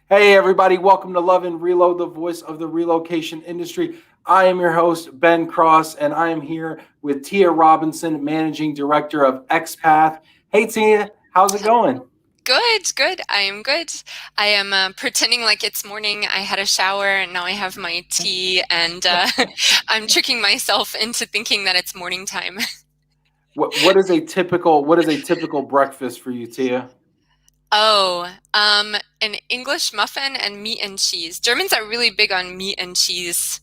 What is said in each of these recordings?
Hey, everybody, welcome to Love and Reload, the voice of the relocation industry. I am your host, Ben Cross, and I am here with Tia Robinson, Managing Director of Expath. Hey, Tia, how's it going? Good. I am good. I am pretending like it's morning. I had a shower and now I have my tea, and I'm tricking myself into thinking that it's morning time. What is a typical breakfast for you, Tia? Oh, an English muffin and meat and cheese. Germans are really big on meat and cheese,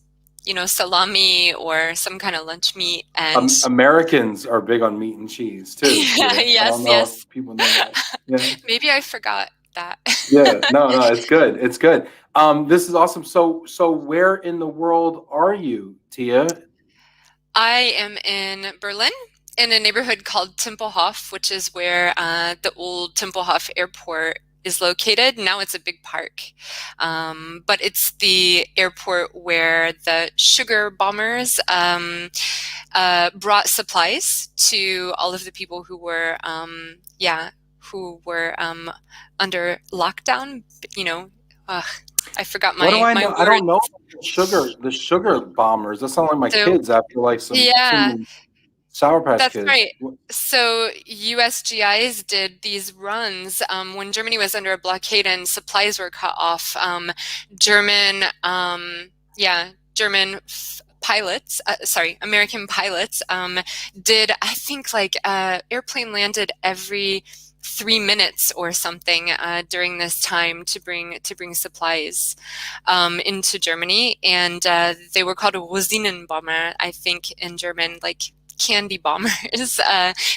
salami or some kind of lunch meat. And Americans are big on meat and cheese too, yeah, Tia. I don't yes, know yes. if people know that. Yeah. Maybe I forgot that. Yeah, no, it's good. It's good. This is awesome. So where in the world are you, Tia? I am in Berlin in a neighborhood called Tempelhof, which is where the old Tempelhof airport is located. Now it's a big park. But it's the airport where the sugar bombers brought supplies to all of the people who were, under lockdown. You know, uh, I forgot What do I my know? I words. don't know the sugar bombers. That sound like my So kids after like some yeah, cinnamon Sour Patch that's Kids. right. So USGIs did these runs when Germany was under a blockade and supplies were cut off. German, German pilots, American pilots did, I think, like airplane landed every 3 minutes or something during this time to bring supplies into Germany, and they were called a Rosinenbomber, I think, in German, like candy bombers,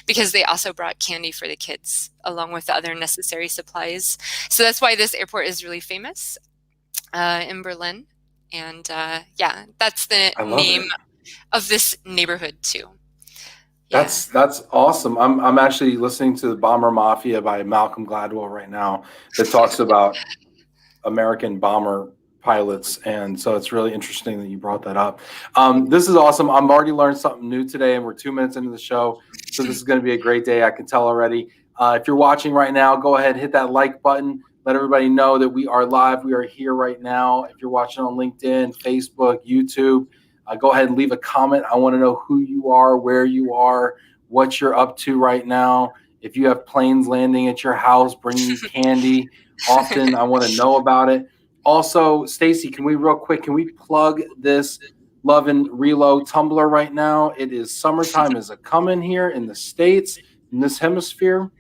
because they also brought candy for the kids along with the other necessary supplies. So that's why this airport is really famous in Berlin. And that's the I love name it. of this neighborhood too. Yeah. That's awesome. I'm actually listening to the Bomber Mafia by Malcolm Gladwell right now that talks about American bomber pilots, and so it's really interesting that you brought that up. This is awesome. I'm already learned something new today, and we're 2 minutes into the show, so this is going to be a great day. I can tell already. If you're watching right now, go ahead, hit that like button. Let everybody know that we are live. We are here right now. If you're watching on LinkedIn, Facebook, YouTube, go ahead and leave a comment. I want to know who you are, where you are, what you're up to right now. If you have planes landing at your house, bringing you candy, often I want to know about it. Also, Stacy, can we plug this Love and Reload Tumblr right now? It is summertime is a coming here in the States, in this hemisphere.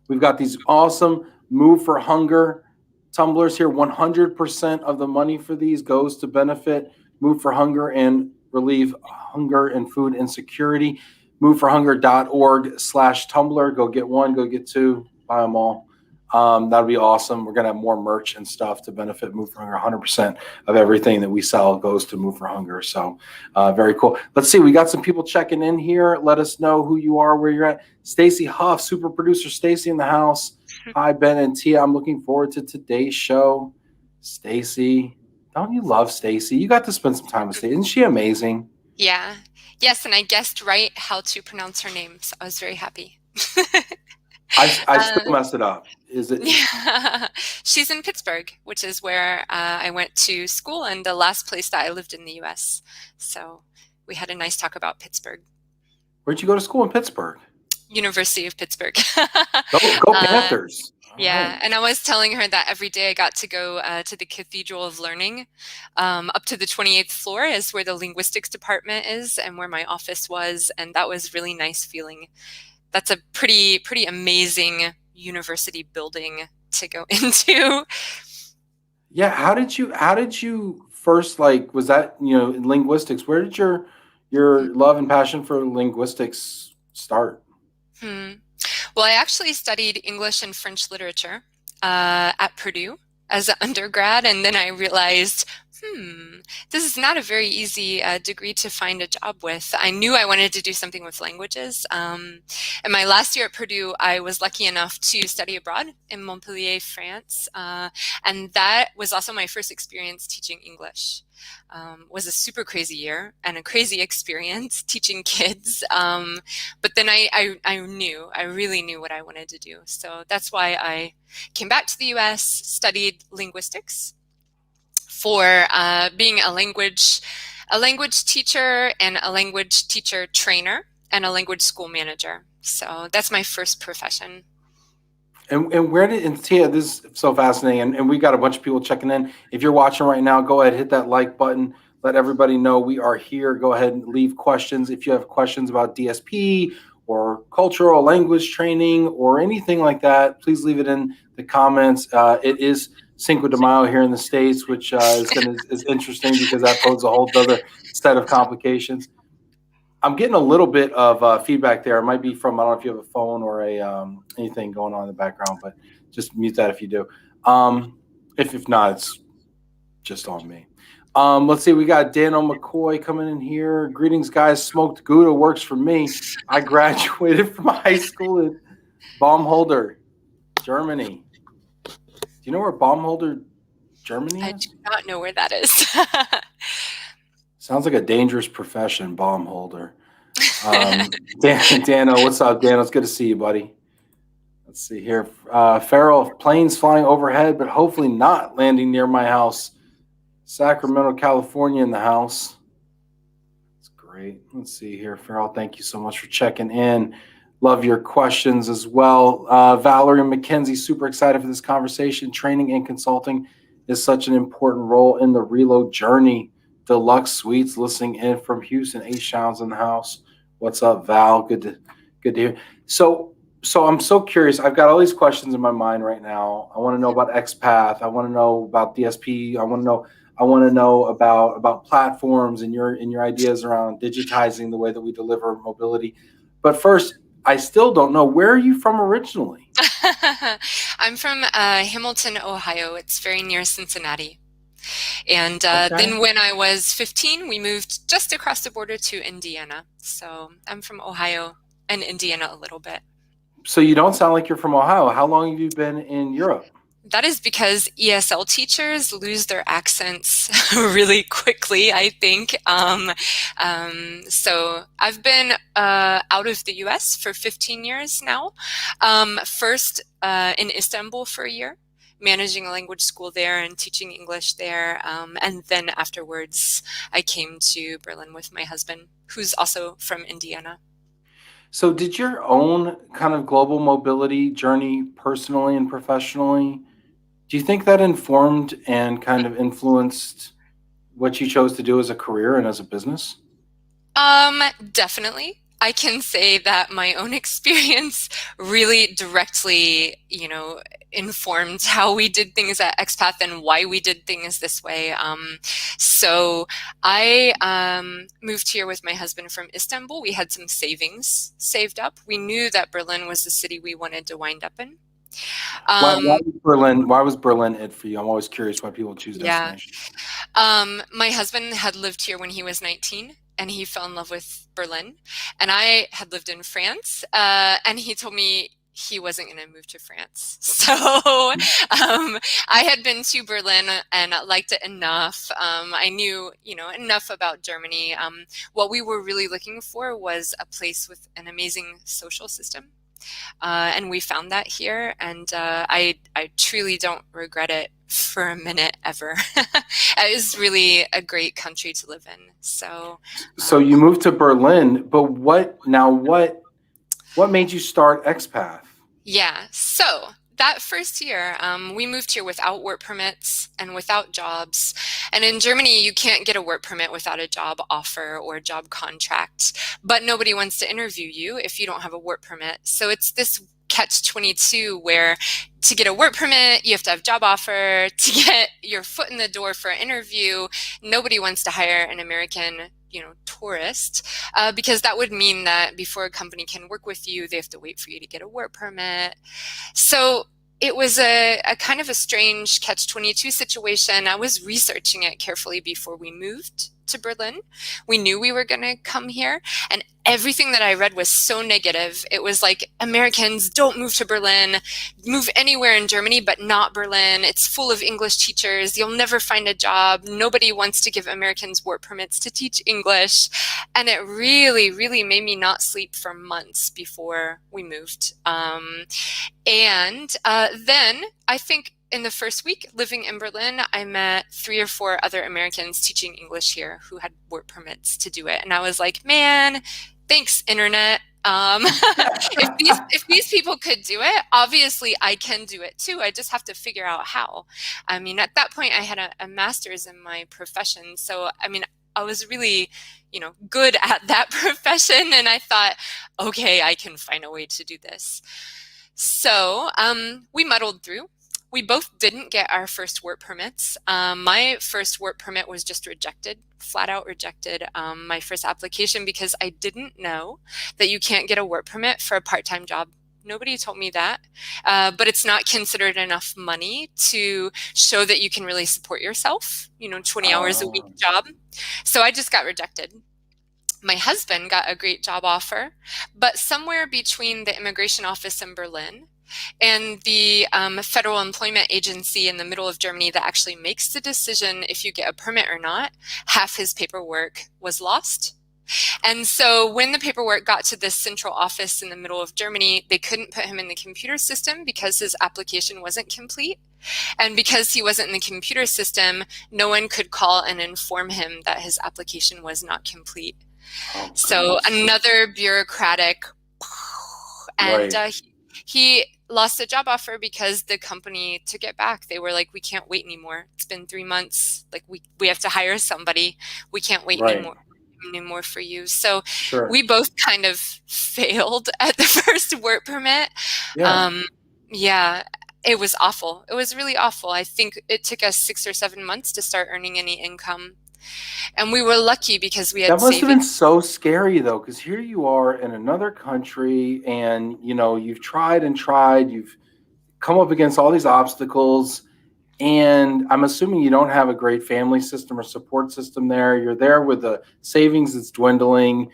We've got these awesome Move for Hunger tumblers here. 100% of the money for these goes to benefit Move for Hunger and relieve hunger and food insecurity. moveforhunger.org/Tumblr. Go get one, go get two, buy them all. That'll be awesome. We're gonna have more merch and stuff to benefit Move for Hunger. 100% of everything that we sell goes to Move for Hunger. So very cool. Let's see. We got some people checking in here. Let us know who you are, where you're at. Stacy Huff, super producer Stacy in the house. Hi, Ben and Tia. I'm looking forward to today's show. Stacy, don't you love Stacy? You got to spend some time with Stacy. Isn't she amazing? Yeah. Yes, and I guessed right how to pronounce her name, so I was very happy. I uh, still mess it up. Is it? yeah. She's in Pittsburgh, which is where I went to school and the last place that I lived in the US. So we had a nice talk about Pittsburgh. Where'd you go to school in Pittsburgh? University of Pittsburgh. Go uh, Panthers! All right. yeah, and I was telling her that every day I got to go to the Cathedral of Learning. Up to the 28th floor is where the linguistics department is and where my office was, and that was really nice feeling. That's a pretty amazing university building to go into. Yeah. How did you first like? Was that in linguistics? Where did your love and passion for linguistics start? Hmm. Well, I actually studied English and French literature at Purdue as an undergrad, and then I realized This is not a very easy degree to find a job with. I knew I wanted to do something with languages. In my last year at Purdue, I was lucky enough to study abroad in Montpellier, France. And that was also my first experience teaching English. Was a super crazy year and a crazy experience teaching kids. But then I really knew what I wanted to do. So that's why I came back to the US, studied linguistics for being a language teacher and a language teacher trainer and a language school manager. So that's my first profession. And where did, and Tia, this is so fascinating. And we got a bunch of people checking in. If you're watching right now, go ahead, hit that like button. Let everybody know we are here. Go ahead and leave questions. If you have questions about DSP or cultural language training or anything like that, please leave it in the comments. It is Cinco de Mayo here in the States, which is interesting because that poses a whole other set of complications. I'm getting a little bit of feedback there. It might be from, I don't know if you have a phone or anything going on in the background, but just mute that if you do. If not, it's just on me. Let's see, we got Daniel McCoy coming in here. Greetings, guys. Smoked Gouda works for me. I graduated from high school in Baumholder, Germany. Do you know where Baumholder, Germany is? I do not know where that is. Sounds like a dangerous profession, bomb holder. Dano, what's up, Dano? It's good to see you, buddy. Let's see here. Farrell, planes flying overhead, but hopefully not landing near my house. Sacramento, California in the house. That's great. Let's see here. Farrell, thank you so much for checking in. Love your questions as well. Valerie and Mackenzie, super excited for this conversation. Training and consulting is such an important role in the reload journey. Deluxe Suites listening in from Houston. Showns in the house. What's up, Val? Good to hear. So I'm so curious. I've got all these questions in my mind right now. I want to know about Expath. I want to know about DSP. I want to know about platforms and your ideas around digitizing the way that we deliver mobility. But first, I still don't know, where are you from originally? I'm from Hamilton, Ohio. It's very near Cincinnati. And then when I was 15, we moved just across the border to Indiana. So I'm from Ohio and Indiana a little bit. So you don't sound like you're from Ohio. How long have you been in Europe? That is because ESL teachers lose their accents really quickly, I think. So I've been out of the US for 15 years now. First in Istanbul for a year, managing a language school there and teaching English there. And then afterwards, I came to Berlin with my husband, who's also from Indiana. So did your own kind of global mobility journey personally and professionally, do you think that informed and kind of influenced what you chose to do as a career and as a business? Definitely. I can say that my own experience really directly, informed how we did things at Expath and why we did things this way. So I moved here with my husband from Istanbul. We had some savings saved up. We knew that Berlin was the city we wanted to wind up in. Why was Berlin it for you? I'm always curious why people choose destination. My husband had lived here when he was 19. And he fell in love with Berlin. And I had lived in France, and he told me he wasn't going to move to France. So I had been to Berlin and liked it enough. I knew, enough about Germany. What we were really looking for was a place with an amazing social system. And we found that here, and I truly don't regret it for a minute ever. It is really a great country to live in. So you moved to Berlin, but what made you start Expath? Yeah, so that first year, we moved here without work permits and without jobs. And in Germany, you can't get a work permit without a job offer or a job contract. But nobody wants to interview you if you don't have a work permit. So it's this catch-22 where to get a work permit, you have to have a job offer. To get your foot in the door for an interview, nobody wants to hire an American tourist, because that would mean that before a company can work with you, they have to wait for you to get a work permit. So it was a kind of a strange catch-22 situation. I was researching it carefully before we moved to Berlin. We knew we were going to come here, and everything that I read was so negative. It was like, Americans, don't move to Berlin, move anywhere in Germany, but not Berlin. It's full of English teachers. You'll never find a job. Nobody wants to give Americans work permits to teach English. And it really, really made me not sleep for months before we moved. And then I think in the first week living in Berlin, I met 3 or 4 other Americans teaching English here who had work permits to do it. And I was like, man, thanks, internet. If these people could do it, obviously I can do it too. I just have to figure out how. I mean, at that point, I had a master's in my profession. So, I mean, I was really, good at that profession. And I thought, okay, I can find a way to do this. So we muddled through. We both didn't get our first work permits. My first work permit was just rejected, flat out rejected, my first application, because I didn't know that you can't get a work permit for a part-time job. Nobody told me that, but it's not considered enough money to show that you can really support yourself, 20 hours a week job. So I just got rejected. My husband got a great job offer, but somewhere between the immigration office in Berlin and the federal employment agency in the middle of Germany that actually makes the decision if you get a permit or not, half his paperwork was lost. And so when the paperwork got to this central office in the middle of Germany, they couldn't put him in the computer system because his application wasn't complete. And because he wasn't in the computer system, no one could call and inform him that his application was not complete. Oh, so another bureaucratic, and he lost a job offer because the company took it back. They were like, we can't wait anymore. It's been 3 months. Like we have to hire somebody. We can't wait anymore for you. So we both kind of failed at the first work permit. Yeah. It was awful. It was really awful. I think it took us 6 or 7 months to start earning any income. And we were lucky because we had savings. That must have been so scary, though, because here you are in another country and, you've tried and tried. You've come up against all these obstacles. And I'm assuming you don't have a great family system or support system there. You're there with the savings that's dwindling.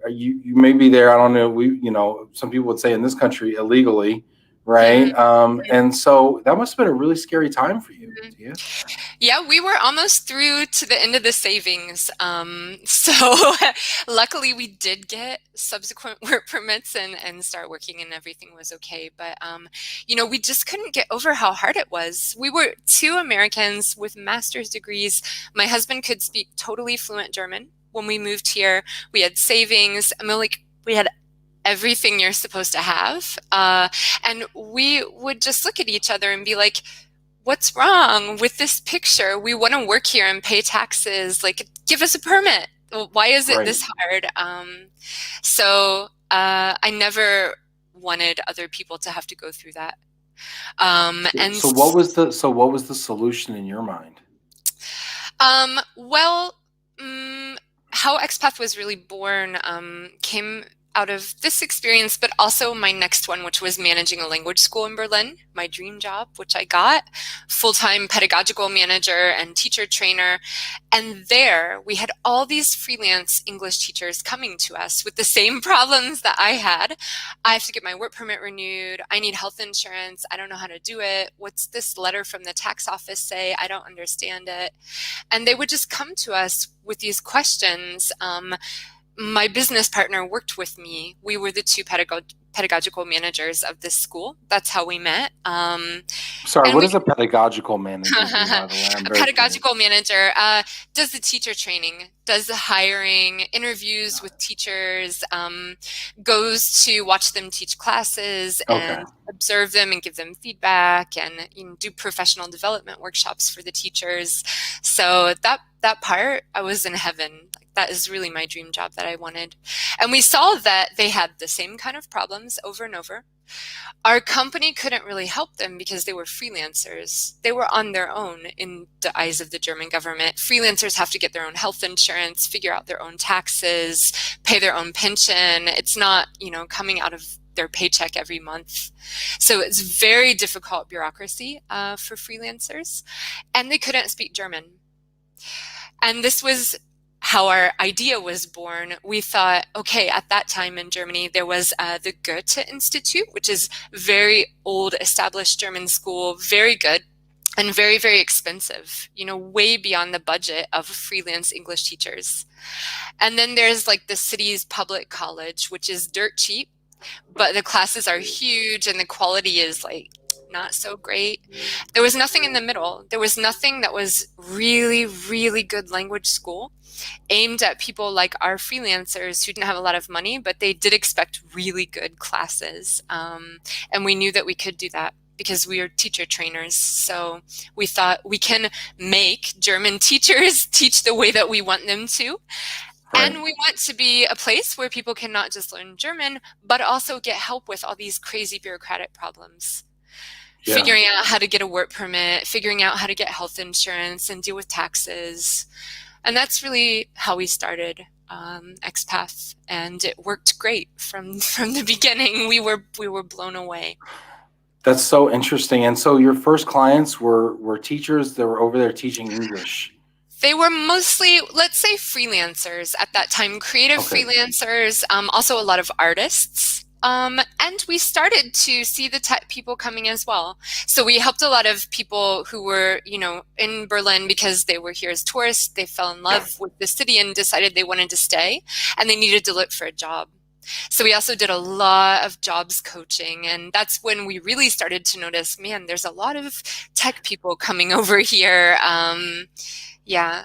You may be there, I don't know, some people would say in this country illegally. Right. And so that must have been a really scary time for you. Yeah, we were almost through to the end of the savings. So luckily we did get subsequent work permits and start working and everything was okay. But, we just couldn't get over how hard it was. We were 2 Americans with master's degrees. My husband could speak totally fluent German. When we moved here, we had savings. I mean, we had everything you're supposed to have. And we would just look at each other and be like, what's wrong with this picture? We want to work here and pay taxes. Like, give us a permit. Why is it this hard? So I never wanted other people to have to go through that. And so what was the solution in your mind? How Expath was really born came out of this experience, but also my next one, which was managing a language school in Berlin, my dream job, which I got, full-time pedagogical manager and teacher trainer. And there we had all these freelance English teachers coming to us with the same problems that I had. I have to get my work permit renewed. I need health insurance. I don't know how to do it. What's this letter from the tax office say? I don't understand it. And they would just come to us with these questions. My business partner worked with me. We were the 2 pedagogical managers of this school. That's how we met. Sorry, what is a pedagogical manager? A pedagogical manager does the teacher training, does the hiring, interviews with teachers, goes to watch them teach classes and observe them and give them feedback and do professional development workshops for the teachers. So that part, I was in heaven. That is really my dream job that I wanted. And we saw that they had the same kind of problems over and over. Our company couldn't really help them because they were freelancers. They were on their own in the eyes of the German government. Freelancers have to get their own health insurance, figure out their own taxes, pay their own pension. It's not, coming out of their paycheck every month. So it's very difficult bureaucracy for freelancers, and they couldn't speak German. And this was how our idea was born. We thought, okay, at that time in Germany, there was the Goethe Institute, which is very old, established German school, very good and very, very expensive, way beyond the budget of freelance English teachers. And then there's like the city's public college, which is dirt cheap, but the classes are huge and the quality is like not so great. There was nothing in the middle. There was nothing that was really, really good language school aimed at people like our freelancers who didn't have a lot of money, but they did expect really good classes. And we knew that we could do that because we are teacher trainers. So we thought we can make German teachers teach the way that we want them to. Right. And we want to be a place where people can not just learn German, but also get help with all these crazy bureaucratic problems. Yeah. Figuring out how to get a work permit, figuring out how to get health insurance and deal with taxes. And that's really how we started Expath, and it worked great from the beginning. We were blown away. That's so interesting. And so your first clients were teachers that were over there teaching English. They were mostly, let's say, freelancers at that time, creative freelancers, also a lot of artists. And we started to see the tech people coming as well. So we helped a lot of people who were, in Berlin because they were here as tourists. They fell in love with the city and decided they wanted to stay, and they needed to look for a job. So we also did a lot of jobs coaching, and that's when we really started to notice, man, there's a lot of tech people coming over here.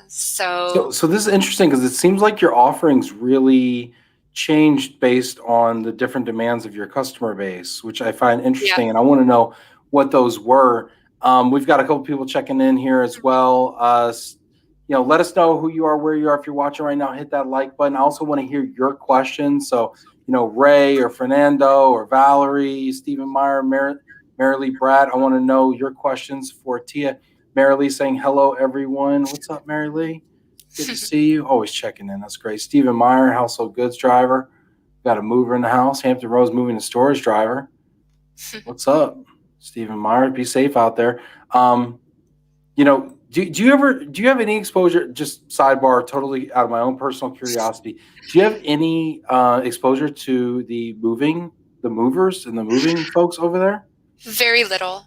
So this is interesting because it seems like your offerings really changed based on the different demands of your customer base, which I find interesting. And I want to know what those were. We've got a couple people checking in here as well. Let us know who you are, where you are. If you're watching right now, hit that like button. I also want to hear your questions. So, Ray or Fernando or Valerie, Stephen Meyer, Marilee, Brad, I want to know your questions for Tia. Marilee saying, hello, everyone. What's up, Marilee? Good to see you. Always checking in. That's great. Stephen Meyer, household goods driver. Got a mover in the house. Hampton Roads moving and storage driver. What's up, Stephen Meyer? Be safe out there. Do you have any exposure? Just sidebar, totally out of my own personal curiosity. Do you have any exposure to the movers and the moving folks over there? Very little.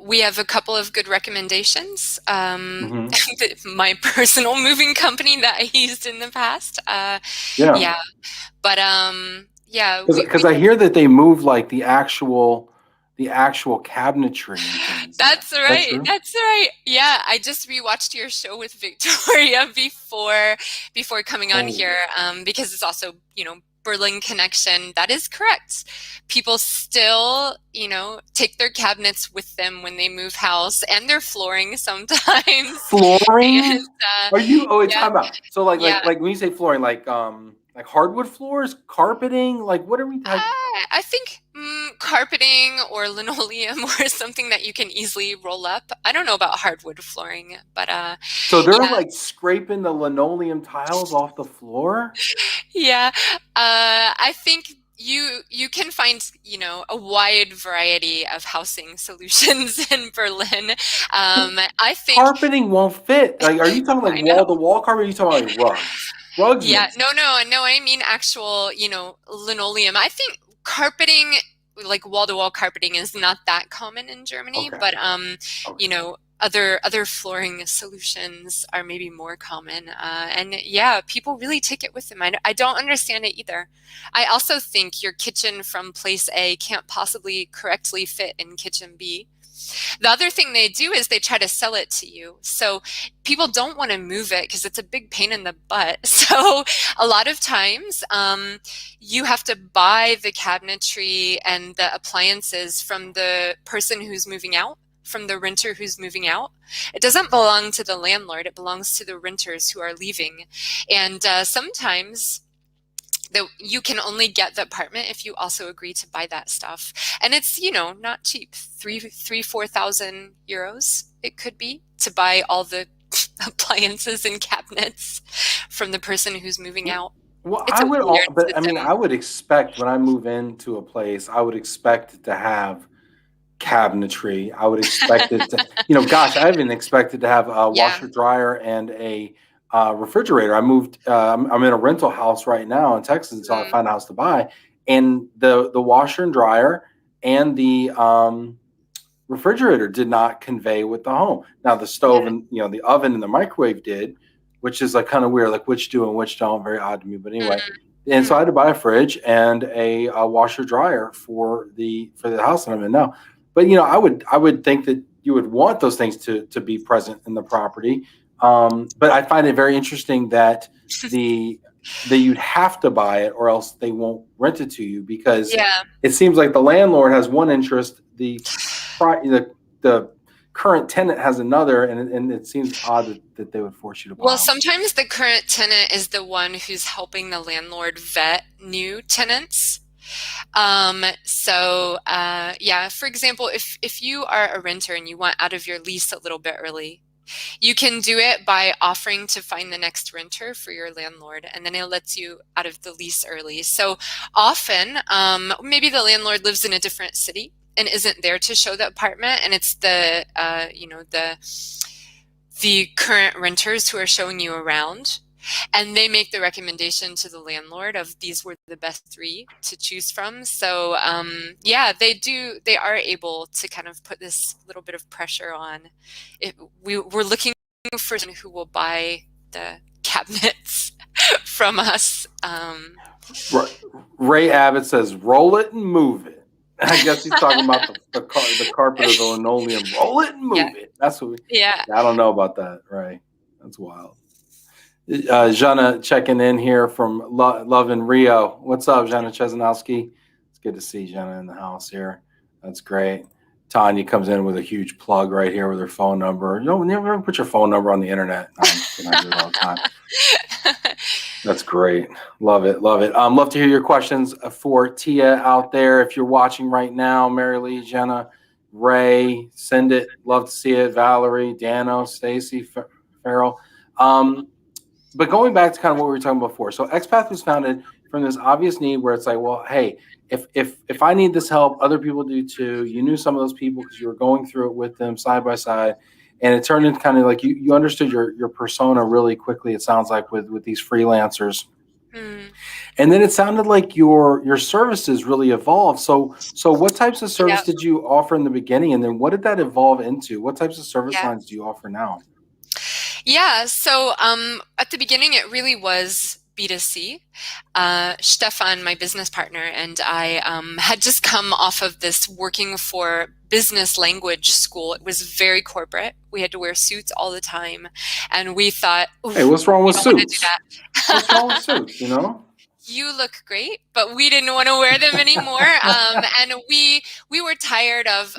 We have a couple of good recommendations. My personal moving company that I used in the past. Because I hear that they move like the actual cabinetry. That's right. That's right. Yeah, I just rewatched your show with Victoria before coming on here because it's also Berlin connection. That is correct. People still, take their cabinets with them when they move house, and their flooring sometimes. Flooring? And, are you? Oh, it's time out. So like when you say flooring, like hardwood floors, carpeting, like what are we? I think carpeting or linoleum or something that you can easily roll up. I don't know about hardwood flooring, but so they're like scraping the linoleum tiles off the floor. Yeah, I think you can find a wide variety of housing solutions in Berlin. I think carpeting won't fit. Like, are you talking like wall-to-wall carpeting? Or are you talking like rugs? Rugs? Yeah, no. I mean actual, linoleum. I think carpeting, like wall-to-wall carpeting, is not that common in Germany, but other flooring solutions are maybe more common. And people really take it with them. I don't understand it either. I also think your kitchen from place A can't possibly correctly fit in kitchen B. The other thing they do is they try to sell it to you. So people don't want to move it because it's a big pain in the butt. So a lot of times you have to buy the cabinetry and the appliances from the person who's moving out, from the renter who's moving out. It doesn't belong to the landlord. It belongs to the renters who are leaving. And sometimes you can only get the apartment if you also agree to buy that stuff. And it's, not cheap. 4,000 euros it could be to buy all the appliances and cabinets from the person who's moving out. Well, It's a weird but I mean, system. I would expect when I move into a place, I would expect it to have cabinetry. I would expect it to, gosh, I even expected to have a Yeah. washer dryer and a refrigerator. I'm in a rental house right now in Texas until I Mm, find a house to buy, and the washer and dryer and the refrigerator did not convey with the home. Now the stove yeah. and the oven and the microwave did, which is like kind of weird, like which do and which don't. Very odd to me, but anyway. And so I Mm, had to buy a fridge and a washer dryer for the house that I'm in now. But I would think that you would want those things to be present in the property. But I find it very interesting that the that you'd have to buy it or else they won't rent it to you, because yeah. it seems like the landlord has one interest, the current tenant has another, and it seems odd that they would force you to Well, buy them. sometimes the current tenant is the one who's helping the landlord vet new tenants. Yeah, for example, if you are a renter and you want out of your lease a little bit early, you can do it by offering to find the next renter for your landlord, and then it lets you out of the lease early. So often, maybe the landlord lives in a different city and isn't there to show the apartment, and it's the current renters who are showing you around, and they make the recommendation to the landlord of these were the best three to choose from. So yeah, they are able to kind of put this little bit of pressure on. We're looking for someone who will buy the cabinets from us. Ray Abbott says, "Roll it and move it." I guess he's talking about the carpet or the linoleum. Roll it and Yeah, move it. That's what we. yeah. I don't know about that, Ray. That's wild. Jana checking in here from Love in Rio. What's up, Jana Chesanowski? It's good to see Jana in the house here. That's great. Tanya comes in with a huge plug right here with her phone number. Never put your phone number on the internet. I do it all the time. That's great. Love it. Love it. Love to hear your questions for Tia out there. If you're watching right now, Mary Lee, Jenna, Ray, send it. Love to see it. Valerie, Dano, Stacy, Farrell. But going back to kind of what we were talking about before. So Expath was founded from this obvious need where it's like, well, hey, if I need this help, other people do too. You knew some of those people because you were going through it with them side by side. And it turned into kind of like you understood your persona really quickly, it sounds like, with these freelancers. Mm, And then it sounded like your services really evolved. So what types of service yeah, did you offer in the beginning, and then what did that evolve into? What types of service yeah. lines do you offer now? Yeah, so at the beginning, it really was B2C. Stefan, my business partner, and I had just come off of this working for business language school. It was very corporate. We had to wear suits all the time. And we thought, Hey, what's wrong we with don't want to do suits? What's wrong with that. suits? You look great, but we didn't want to wear them anymore. And we were tired of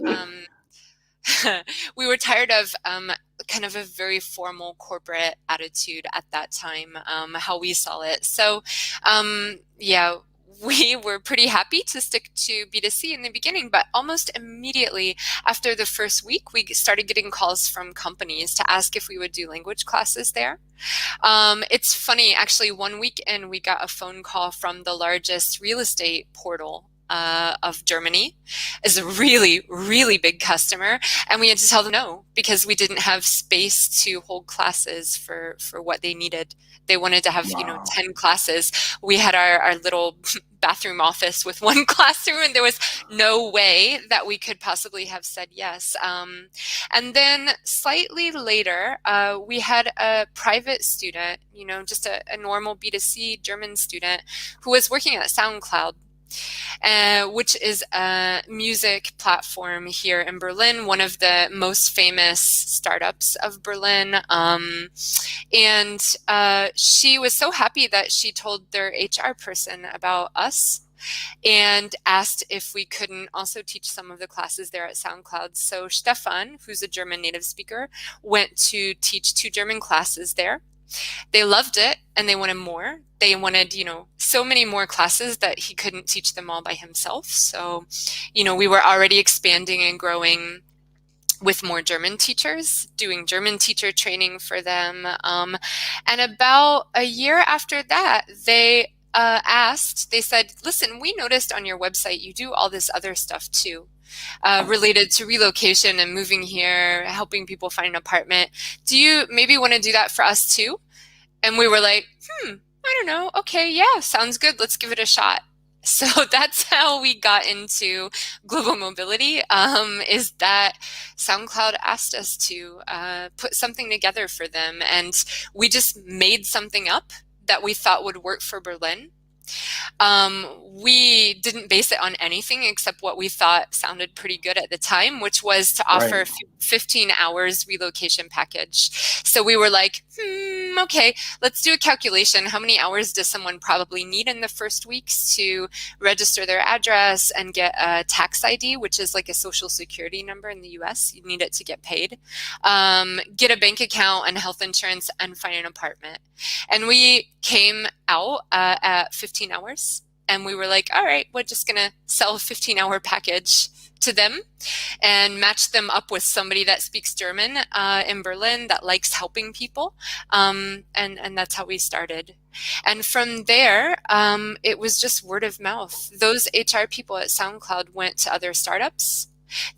we were tired of kind of a very formal corporate attitude at that time, how we saw it. So, yeah, we were pretty happy to stick to B2C in the beginning, but almost immediately after the first week, we started getting calls from companies to ask if we would do language classes there. It's funny, actually, one weekend we got a phone call from the largest real estate portal of Germany, is a really, really big customer. And we had to tell them no, because we didn't have space to hold classes for what they needed. They wanted to have, Wow. 10 classes. We had our little bathroom office with one classroom, and there was no way that we could possibly have said yes. And then slightly later, we had a private student, just a normal B2C German student who was working at SoundCloud, which is a music platform here in Berlin, one of the most famous startups of Berlin. And she was so happy that she told their HR person about us and asked if we couldn't also teach some of the classes there at SoundCloud. So Stefan, who's a German native speaker, went to teach 2 German classes there. They loved it and they wanted more. They wanted, so many more classes that he couldn't teach them all by himself. So, we were already expanding and growing with more German teachers, doing German teacher training for them. And about a year after that, they asked, they said, listen, we noticed on your website you do all this other stuff too, related to relocation and moving here, helping people find an apartment. Do you maybe want to do that for us too? And we were like, I don't know. Okay, yeah, sounds good. Let's give it a shot. So that's how we got into global mobility, is that SoundCloud asked us to put something together for them. And we just made something up that we thought would work for Berlin. We didn't base it on anything except what we thought sounded pretty good at the time, which was to offer Right. 15 hours relocation package. So we were like, okay, let's do a calculation. How many hours does someone probably need in the first weeks to register their address and get a tax ID, which is like a social security number in the US. You need it to get paid. Get a bank account and health insurance and find an apartment. And we came out at 15 hours. And we were like, all right, we're just going to sell a 15-hour package to them and match them up with somebody that speaks German in Berlin that likes helping people. And that's how we started. And from there, it was just word of mouth. Those HR people at SoundCloud went to other startups.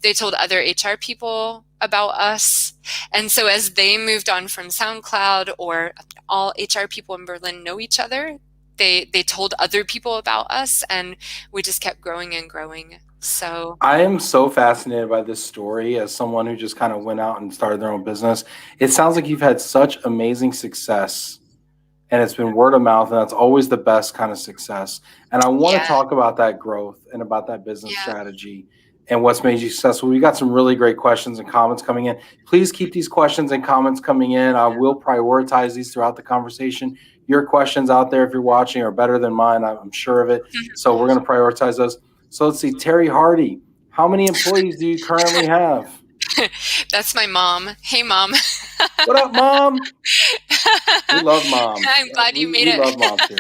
They told other HR people about us. And so as they moved on from SoundCloud, or all HR people in Berlin know each other, they told other people about us, and we just kept growing and growing. So I am so fascinated by this story as someone who just kind of went out and started their own business. It sounds like you've had such amazing success, and it's been word of mouth, and that's always the best kind of success. And I want to talk about that growth and about that business strategy and what's made you successful. We got some really great questions and comments coming in. Please keep these questions and comments coming in. I will prioritize these throughout the conversation. Your questions out there, if you're watching, are better than mine. I'm sure of it. So we're going to prioritize those. So let's see. Terry Hardy, how many employees do you currently have? That's my mom. Hey, Mom. What up, Mom? We love Moms. I'm glad you made it. We love moms here.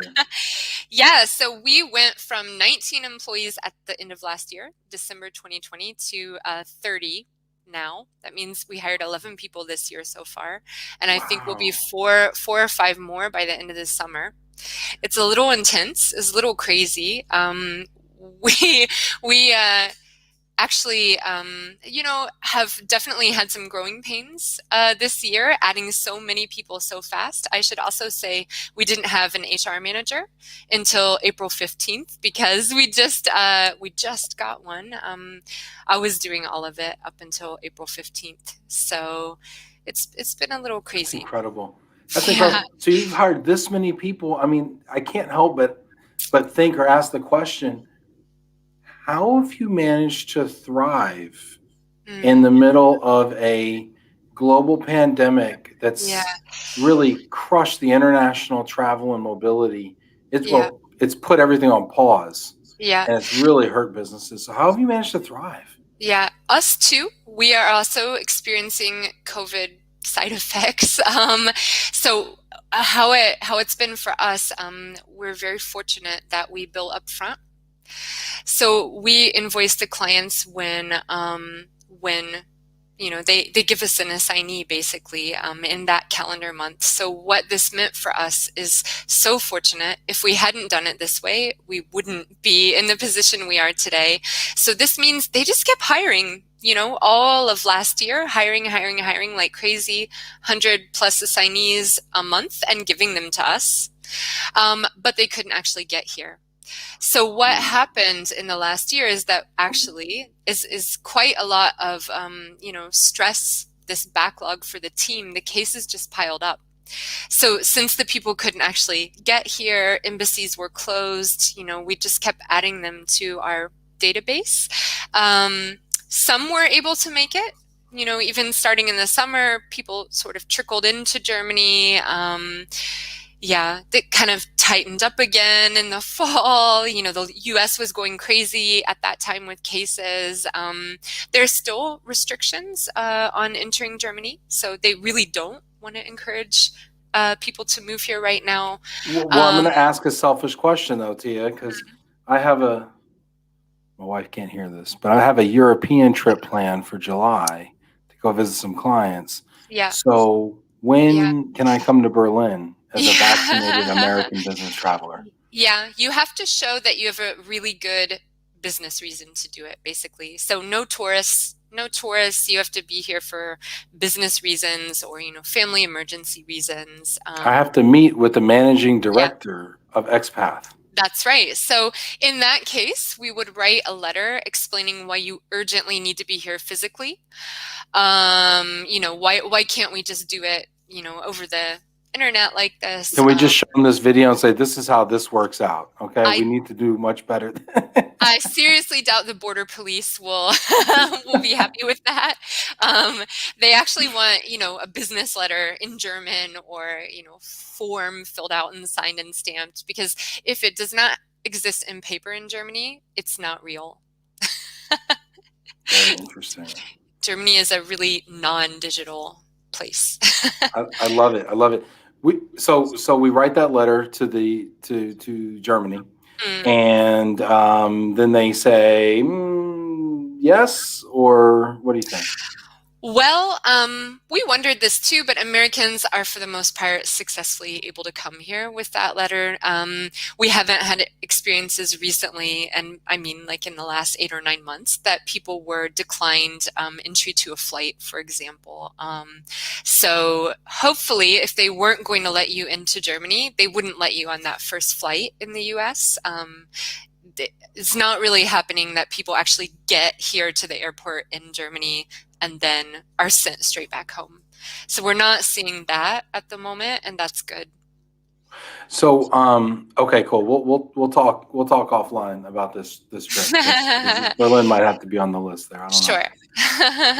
Yeah, so we went from 19 employees at the end of last year, December 2020, to 30 now. That means we hired 11 people this year so far, and I think we'll be four or five more by the end of this summer. It's a little intense. It's a little crazy. We actually, have definitely had some growing pains this year, adding so many people so fast. I should also say we didn't have an HR manager until April 15th because we just got one. I was doing all of it up until April 15th. So it's been a little crazy. That's incredible. That's incredible. So you've hired this many people. I mean, I can't help but think or ask the question, how have you managed to thrive in the middle of a global pandemic that's really crushed the international travel and mobility? It's put everything on pause. And it's really hurt businesses. So how have you managed to thrive? Yeah, us too. We are also experiencing COVID side effects. So how it's been for us, we're very fortunate that we bill up front. So we invoice the clients when they give us an assignee basically in that calendar month. So what this meant for us is so fortunate. If we hadn't done it this way, we wouldn't be in the position we are today. So this means they just kept hiring, all of last year, hiring like crazy, 100 plus assignees a month and giving them to us. But they couldn't actually get here. So what happened in the last year is that actually is quite a lot of, stress, this backlog for the team. The cases just piled up. So since the people couldn't actually get here, embassies were closed, we just kept adding them to our database. Some were able to make it, even starting in the summer, people sort of trickled into Germany. They kind of tightened up again in the fall. The US was going crazy at that time with cases. There's still restrictions on entering Germany, so they really don't want to encourage people to move here right now. Well, I'm going to ask a selfish question, though, Tia, because I have my wife can't hear this, but I have a European trip planned for July to go visit some clients. Yeah. So when can I come to Berlin as a vaccinated American business traveler? Yeah, you have to show that you have a really good business reason to do it, basically. So no tourists, no tourists. You have to be here for business reasons or, family emergency reasons. I have to meet with the managing Yeah, director of Expath. that's right. So in that case, we would write a letter explaining why you urgently need to be here physically. Why can't we just do it, over the internet like this? Can we just show them this video and say, this is how this works out? Okay, we I need to do much better. I seriously doubt the border police will will be happy with that. They actually want, a business letter in German or, form filled out and signed and stamped, because if it does not exist in paper in Germany, it's not real. Very interesting. Germany is a really non-digital place. I love it. I love it. So we write that letter to Germany, and then they say yes, or what do you think? Well, we wondered this too, but Americans are for the most part successfully able to come here with that letter. We haven't had experiences recently, and I mean like in the last 8 or 9 months, that people were declined entry to a flight, for example. So hopefully if they weren't going to let you into Germany, they wouldn't let you on that first flight in the US. It's not really happening that people actually get here to the airport in Germany and then are sent straight back home. So we're not seeing that at the moment, and that's good. So okay, cool. We'll talk offline about this trip. Berlin might have to be on the list there. I don't know.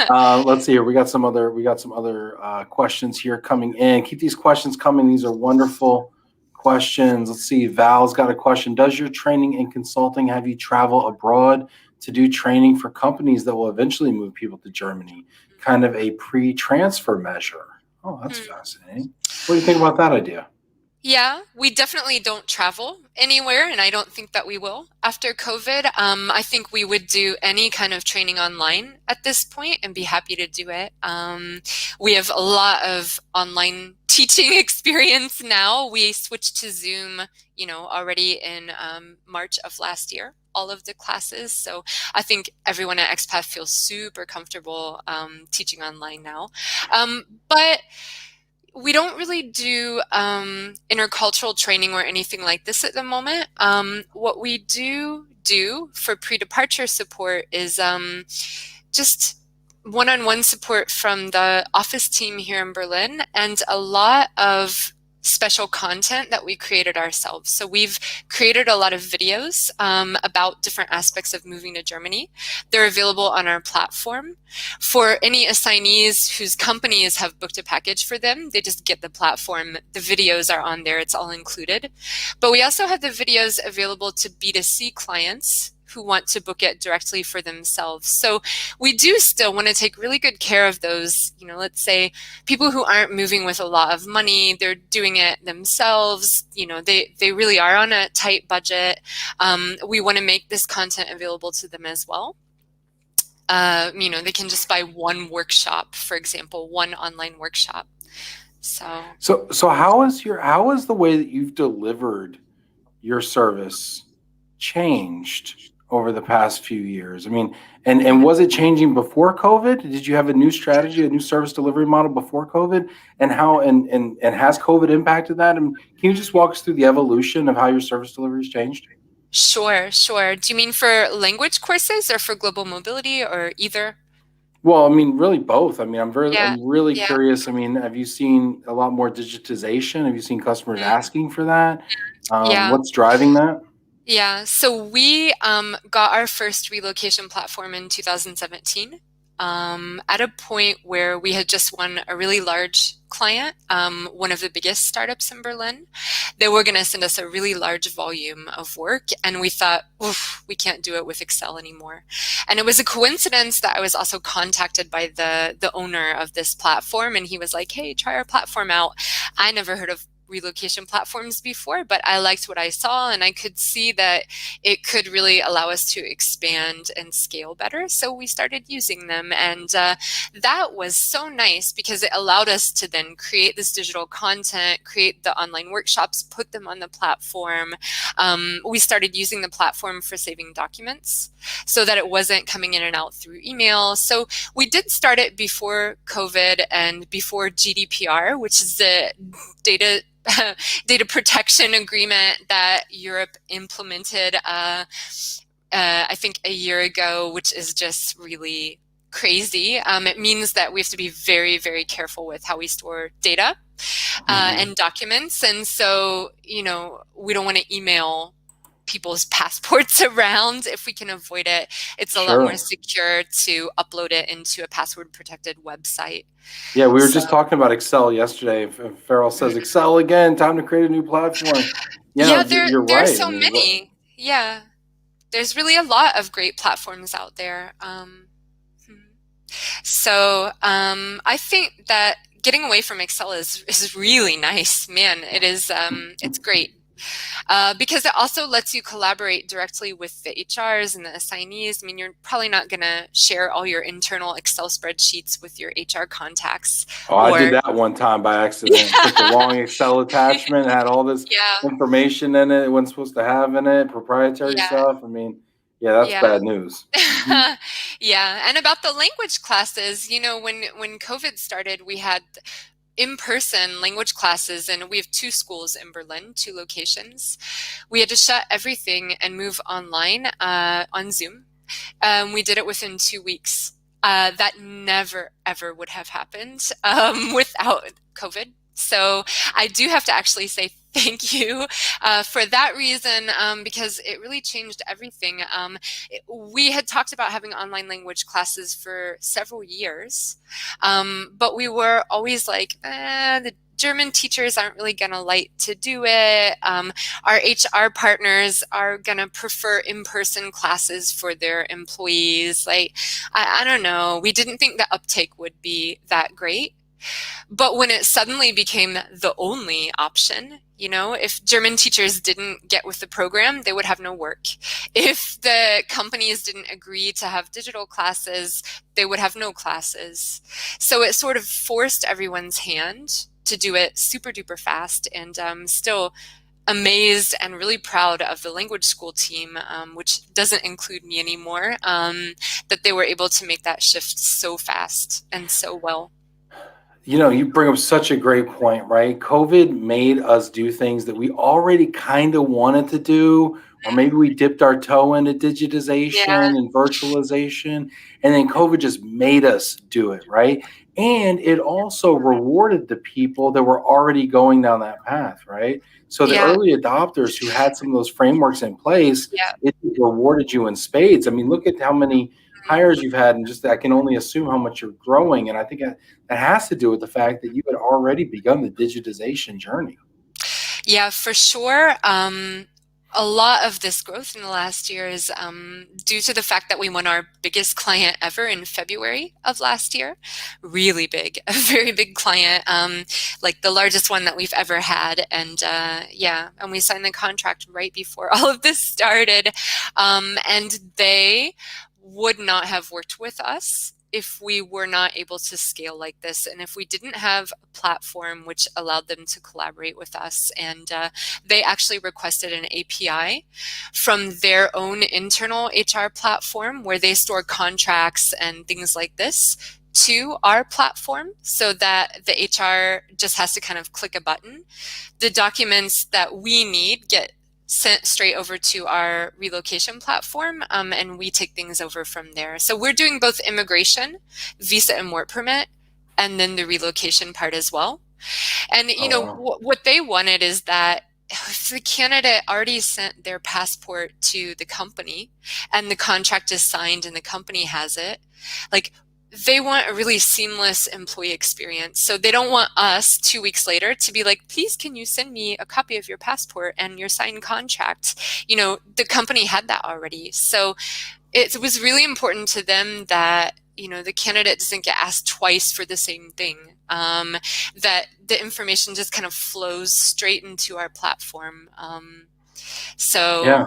Sure. Let's see here. We got some other questions here coming in. Keep these questions coming. These are wonderful questions. Let's see. Val's got a question. Does your training and consulting have you travel abroad to do training for companies that will eventually move people to Germany? Kind of a pre-transfer measure. Oh, that's fascinating. What do you think about that idea? Yeah, we definitely don't travel anywhere, and I don't think that we will after COVID. I think we would do any kind of training online at this point and be happy to do it. We have a lot of online teaching experience now. We switched to Zoom, already in March of last year, all of the classes. So I think everyone at Expath feels super comfortable teaching online now. But we don't really do intercultural training or anything like this at the moment. What we do for pre-departure support is just one-on-one support from the office team here in Berlin, and a lot of special content that we created ourselves. So we've created a lot of videos about different aspects of moving to Germany. They're available on our platform. For any assignees whose companies have booked a package for them, they just get the platform. The videos are on there. It's all included. But we also have the videos available to B2C clients who want to book it directly for themselves. So we do still want to take really good care of those, let's say people who aren't moving with a lot of money, they're doing it themselves, they really are on a tight budget. We want to make this content available to them as well. They can just buy one workshop, for example, one online workshop. So how is the way that you've delivered your service changed over the past few years? I mean, and was it changing before COVID? Did you have a new strategy, a new service delivery model before COVID? And how and has COVID impacted that? And can you just walk us through the evolution of how your service delivery has changed? Sure. Do you mean for language courses or for global mobility, or either? Well, I mean, really both. I mean, I'm really Yeah. curious. I mean, have you seen a lot more digitization? Have you seen customers asking for that? Yeah. What's driving that? Yeah, so we got our first relocation platform in 2017 at a point where we had just won a really large client, one of the biggest startups in Berlin. They were going to send us a really large volume of work, and we thought, oof, we can't do it with Excel anymore. And it was a coincidence that I was also contacted by the owner of this platform, and he was like, hey, try our platform out. I never heard of relocation platforms before, but I liked what I saw, and I could see that it could really allow us to expand and scale better. So we started using them, and that was so nice because it allowed us to then create this digital content, create the online workshops, put them on the platform. We started using the platform for saving documents so that it wasn't coming in and out through email. So we did start it before COVID and before GDPR, which is the data protection agreement that Europe implemented, I think a year ago, which is just really crazy. It means that we have to be very, very careful with how we store data and documents. And so, you know, we don't want to email people's passports around if we can avoid it. It's a lot more secure to upload it into a password protected website. Yeah, we were just talking about Excel yesterday. Farrell says, Excel again, time to create a new platform. Yeah, you're there are right. so many. Yeah, there's really a lot of great platforms out there. So I think that getting away from Excel is really nice. Man, it is, it's great. Because it also lets you collaborate directly with the HRs and the assignees. I mean, you're probably not going to share all your internal Excel spreadsheets with your HR contacts. Oh, I did that one time by accident. Took the wrong Excel attachment, had all this information in it wasn't supposed to have in it, proprietary stuff. I mean, that's bad news. Yeah, and about the language classes, you know, when COVID started, we had in-person language classes, and we have 2 schools in Berlin, 2 locations. We had to shut everything and move online on Zoom. We did it within 2 weeks. That never, ever would have happened without COVID. So I do have to actually say thank you for that reason, because it really changed everything. We had talked about having online language classes for several years, but we were always like, the German teachers aren't really going to like to do it. Our HR partners are going to prefer in-person classes for their employees. Like, I don't know. We didn't think the uptake would be that great. But when it suddenly became the only option, you know, if German teachers didn't get with the program, they would have no work. If the companies didn't agree to have digital classes, they would have no classes. So it sort of forced everyone's hand to do it super duper fast. And I'm still amazed and really proud of the language school team, which doesn't include me anymore, that they were able to make that shift so fast and so well. You know, you bring up such a great point, right? COVID made us do things that we already kind of wanted to do, or maybe we dipped our toe into digitization and virtualization, and then COVID just made us do it, right? And it also rewarded the people that were already going down that path, right? So the early adopters who had some of those frameworks in place, it rewarded you in spades. I mean, look at how many hires you've had, and just I can only assume how much you're growing. And I think that has to do with the fact that you had already begun the digitization journey. Yeah, for sure. A lot of this growth in the last year is due to the fact that we won our biggest client ever in February of last year. Really big, a very big client, like the largest one that we've ever had. And and we signed the contract right before all of this started. And they would not have worked with us if we were not able to scale like this, and if we didn't have a platform which allowed them to collaborate with us. And they actually requested an API from their own internal HR platform where they store contracts and things like this to our platform, so that the HR just has to kind of click a button. The documents that we need get sent straight over to our relocation platform, and we take things over from there. So we're doing both immigration, visa and work permit, and then the relocation part as well. And you know, what they wanted is that if the candidate already sent their passport to the company and the contract is signed and the company has it, like, they want a really seamless employee experience. So they don't want us 2 weeks later to be like, please, can you send me a copy of your passport and your signed contract? You know, the company had that already. So it was really important to them that the candidate doesn't get asked twice for the same thing, that the information just kind of flows straight into our platform. So Yeah.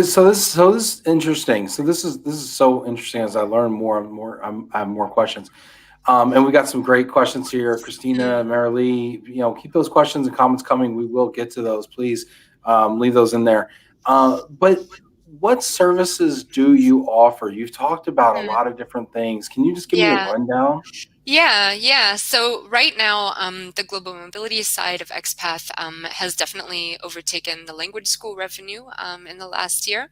So this is interesting. So this is so interesting. As I learn more and more, I have more questions. And we got some great questions here. Christina, mm, Marilee, keep those questions and comments coming. We will get to those. Please leave those in there. But what services do you offer? You've talked about a mm, lot of different things. Can you just give me a yeah. rundown? Yeah. So right now, the global mobility side of Expath has definitely overtaken the language school revenue in the last year,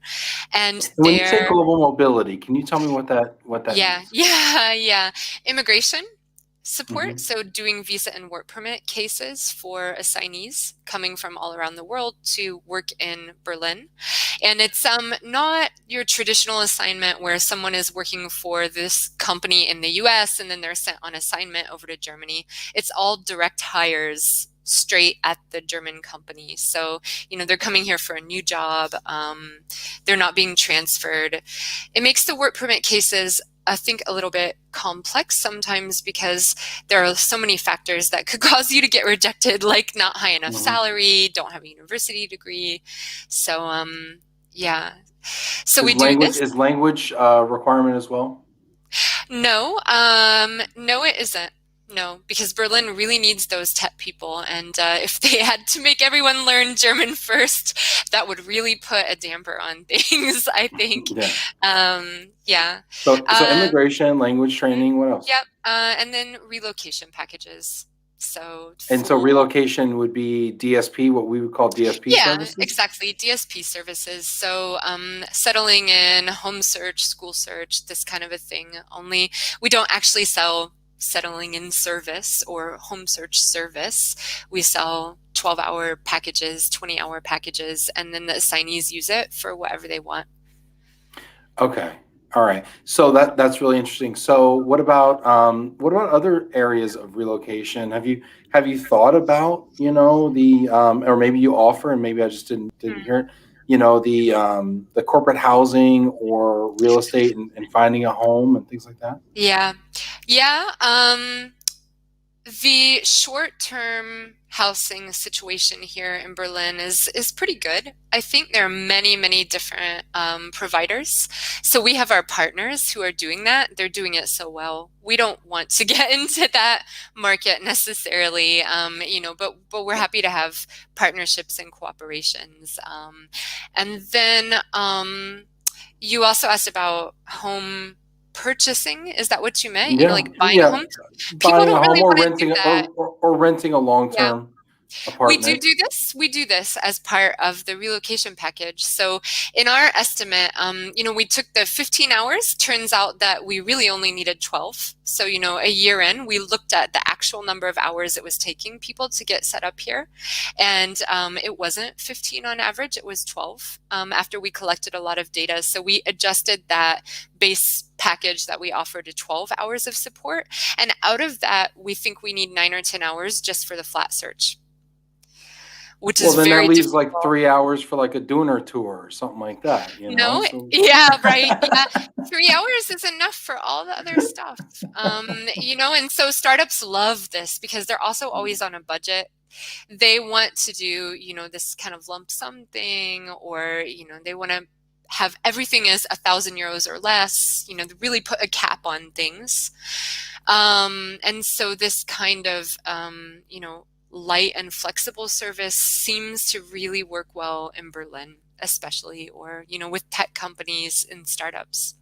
and And when you say global mobility, can you tell me what that yeah, means? yeah, immigration support. Hmm. So doing visa and work permit cases for assignees coming from all around the world to work in Berlin. And it's not your traditional assignment where someone is working for this company in the US and then they're sent on assignment over to Germany. It's all direct hires straight at the German company. So, they're coming here for a new job. They're not being transferred. It makes the work permit cases, I think, a little bit complex sometimes because there are so many factors that could cause you to get rejected, like not high enough Hmm. salary, don't have a university degree. So, yeah. So we Is do language this. is language requirement as well? No, no, it isn't. No, because Berlin really needs those tech people. And if they had to make everyone learn German first, that would really put a damper on things, I think. Yeah. Yeah. So immigration, language Mhm. training, what else? Yep. And then relocation packages. So And so full, relocation would be DSP, what we would call DSP yeah, services? exactly. DSP services. So settling in, home search, school search, this kind of a thing. Only we don't actually sell settling in service or home search service. We sell 12-hour packages, 20-hour packages, and then the assignees use it for whatever they want. Okay. All right. So that's really interesting. So what about other areas of relocation? Have you thought about, the or maybe you offer and maybe I just didn't hear it, the corporate housing or real estate and finding a home and things like that? Yeah. Yeah. The short-term housing situation here in Berlin is pretty good. I think there are many, many different providers. So we have our partners who are doing that. They're doing it so well. We don't want to get into that market necessarily, but we're happy to have partnerships and cooperations. And then you also asked about home purchasing. Is that what you meant? Yeah, Like buying a yeah. home? People Buying a don't really home or want to do renting that. or renting a Yeah. long-term We do apartment. do this. We do this as part of the relocation package. So in our estimate, we took the 15 hours. Turns out that we really only needed 12. So, a year in, we looked at the actual number of hours it was taking people to get set up here. And it wasn't 15 on average, it was 12 after we collected a lot of data. So we adjusted that base package that we offer to 12 hours of support. And out of that, we think we need 9 or 10 hours just for the flat search, which Well, is then that very leaves like difficult. 3 hours for like a Dooner tour or something like that. No, So yeah, right. Yeah. 3 hours is enough for all the other stuff. And so startups love this because they're also always on a budget. They want to do, this kind of lump sum thing, or, they want to have everything is 1,000 euros or less, really put a cap on things. And so this kind of, light and flexible service seems to really work well in Berlin, especially, or, with tech companies and startups.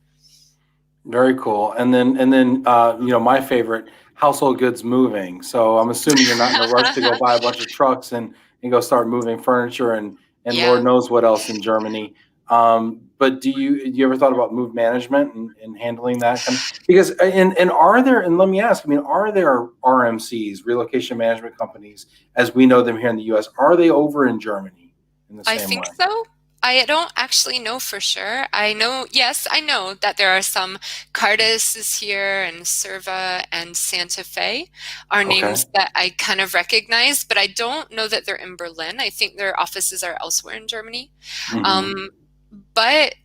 very cool. And then my favorite, household goods moving. So I'm assuming you're not in a rush to go buy a bunch of trucks and go start moving furniture and Lord Yeah, knows what else in Germany. But do you ever thought about move management and handling that kind of, because and are there, and let me ask, I mean, are there RMCs, relocation management companies, as we know them here in the US, are they over in Germany in the I same think way? so. I don't actually know for sure. Yes, I know that there are some. Cardis is here, and Serva and Santa Fe are Okay. names that I kind of recognize, but I don't know that they're in Berlin. I think their offices are elsewhere in Germany. Hmm. Um, but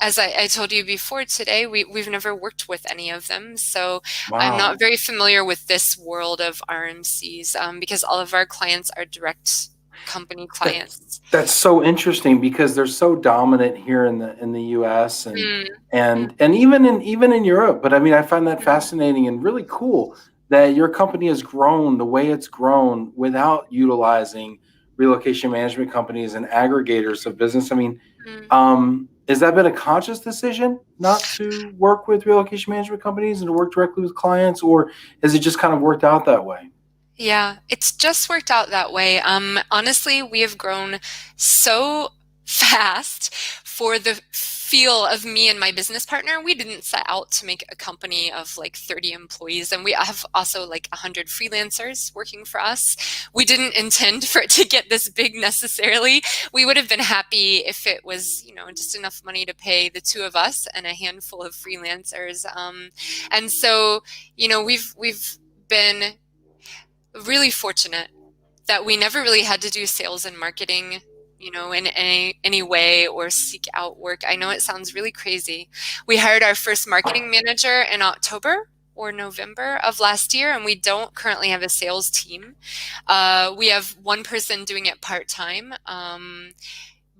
as I told you before today, we've never worked with any of them. So I'm not Wow. very familiar with this world of RMCs because all of our clients are direct company That's clients. that's so interesting because they're so dominant here in the US Mm, mm, and even in Europe. But I mean, I find that mm, fascinating and really cool that your company has grown the way it's grown without utilizing relocation management companies and aggregators of business. I mean, mm. has that been a conscious decision not to work with relocation management companies and to work directly with clients, or has it just kind of worked out that way? Yeah, it's just worked out that way. Honestly, we have grown so fast for the feel of me and my business partner. We didn't set out to make a company of like 30 employees, and we have also like 100 freelancers working for us. We didn't intend for it to get this big necessarily. We would have been happy if it was, just enough money to pay the two of us and a handful of freelancers. And so, we've been really fortunate that we never really had to do sales and marketing, in any way or seek out work. I know it sounds really crazy. We hired our first marketing manager in October or November of last year, and we don't currently have a sales team. We have one person doing it part-time,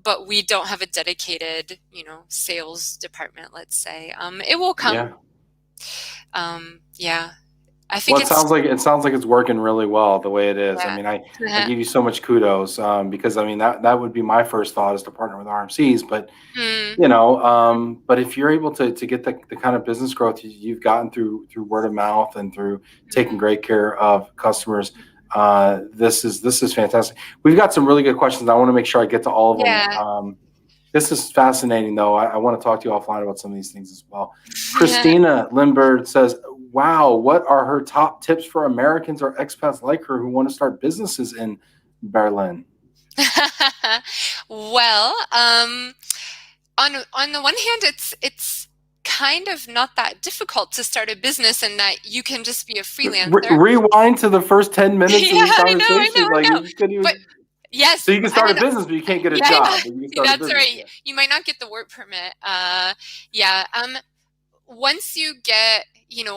but we don't have a dedicated, sales department, let's say. It will come. Yeah. Yeah, I Well, think it sounds like it's working really well the way it is. I mean, I yeah. give you so much kudos because I mean that would be my first thought is to partner with RMCs, but Mm, but if you're able to get the kind of business growth you've gotten through word of mouth and through taking mm. great care of customers, this is fantastic. We've got some really good questions. I want to make sure I get to all of them. Yeah. This is fascinating, though. I want to talk to you offline about some of these things as well. Christina Lindbergh says, wow, what are her top tips for Americans or expats like her who want to start businesses in Berlin? Well, on the one hand, it's kind of not that difficult to start a business, and that you can just be a freelancer. Rewind to the first 10 minutes of Yeah, this I know, I know, conversation. Like, I know. you couldn't But even. So yes, you can and start a then business, but you can't get a yeah, job. But you can start a that's business. right. You might not get the work permit. Yeah. Once you get,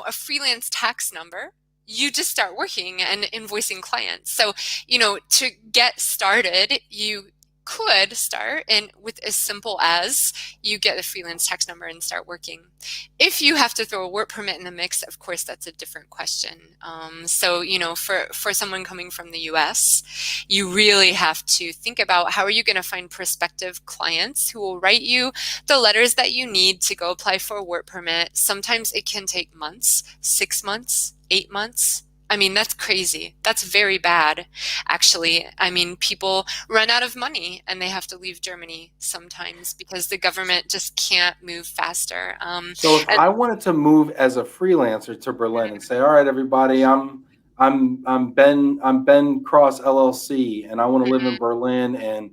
a freelance tax number, you just start working and invoicing clients. So, to get started, you could start and with as simple as you get a freelance tax number and start working. If you have to throw a work permit in the mix, of course, that's a different question. So, for someone coming from the US, you really have to think about how are you going to find prospective clients who will write you the letters that you need to go apply for a work permit. Sometimes it can take months, 6 months, 8 months. I mean, that's crazy. That's very bad, actually. I mean, people run out of money and they have to leave Germany sometimes because the government just can't move faster. So if And I wanted to move as a freelancer to Berlin and say, all right, everybody, I'm Ben Cross LLC, and I want to live in Mhm. Berlin and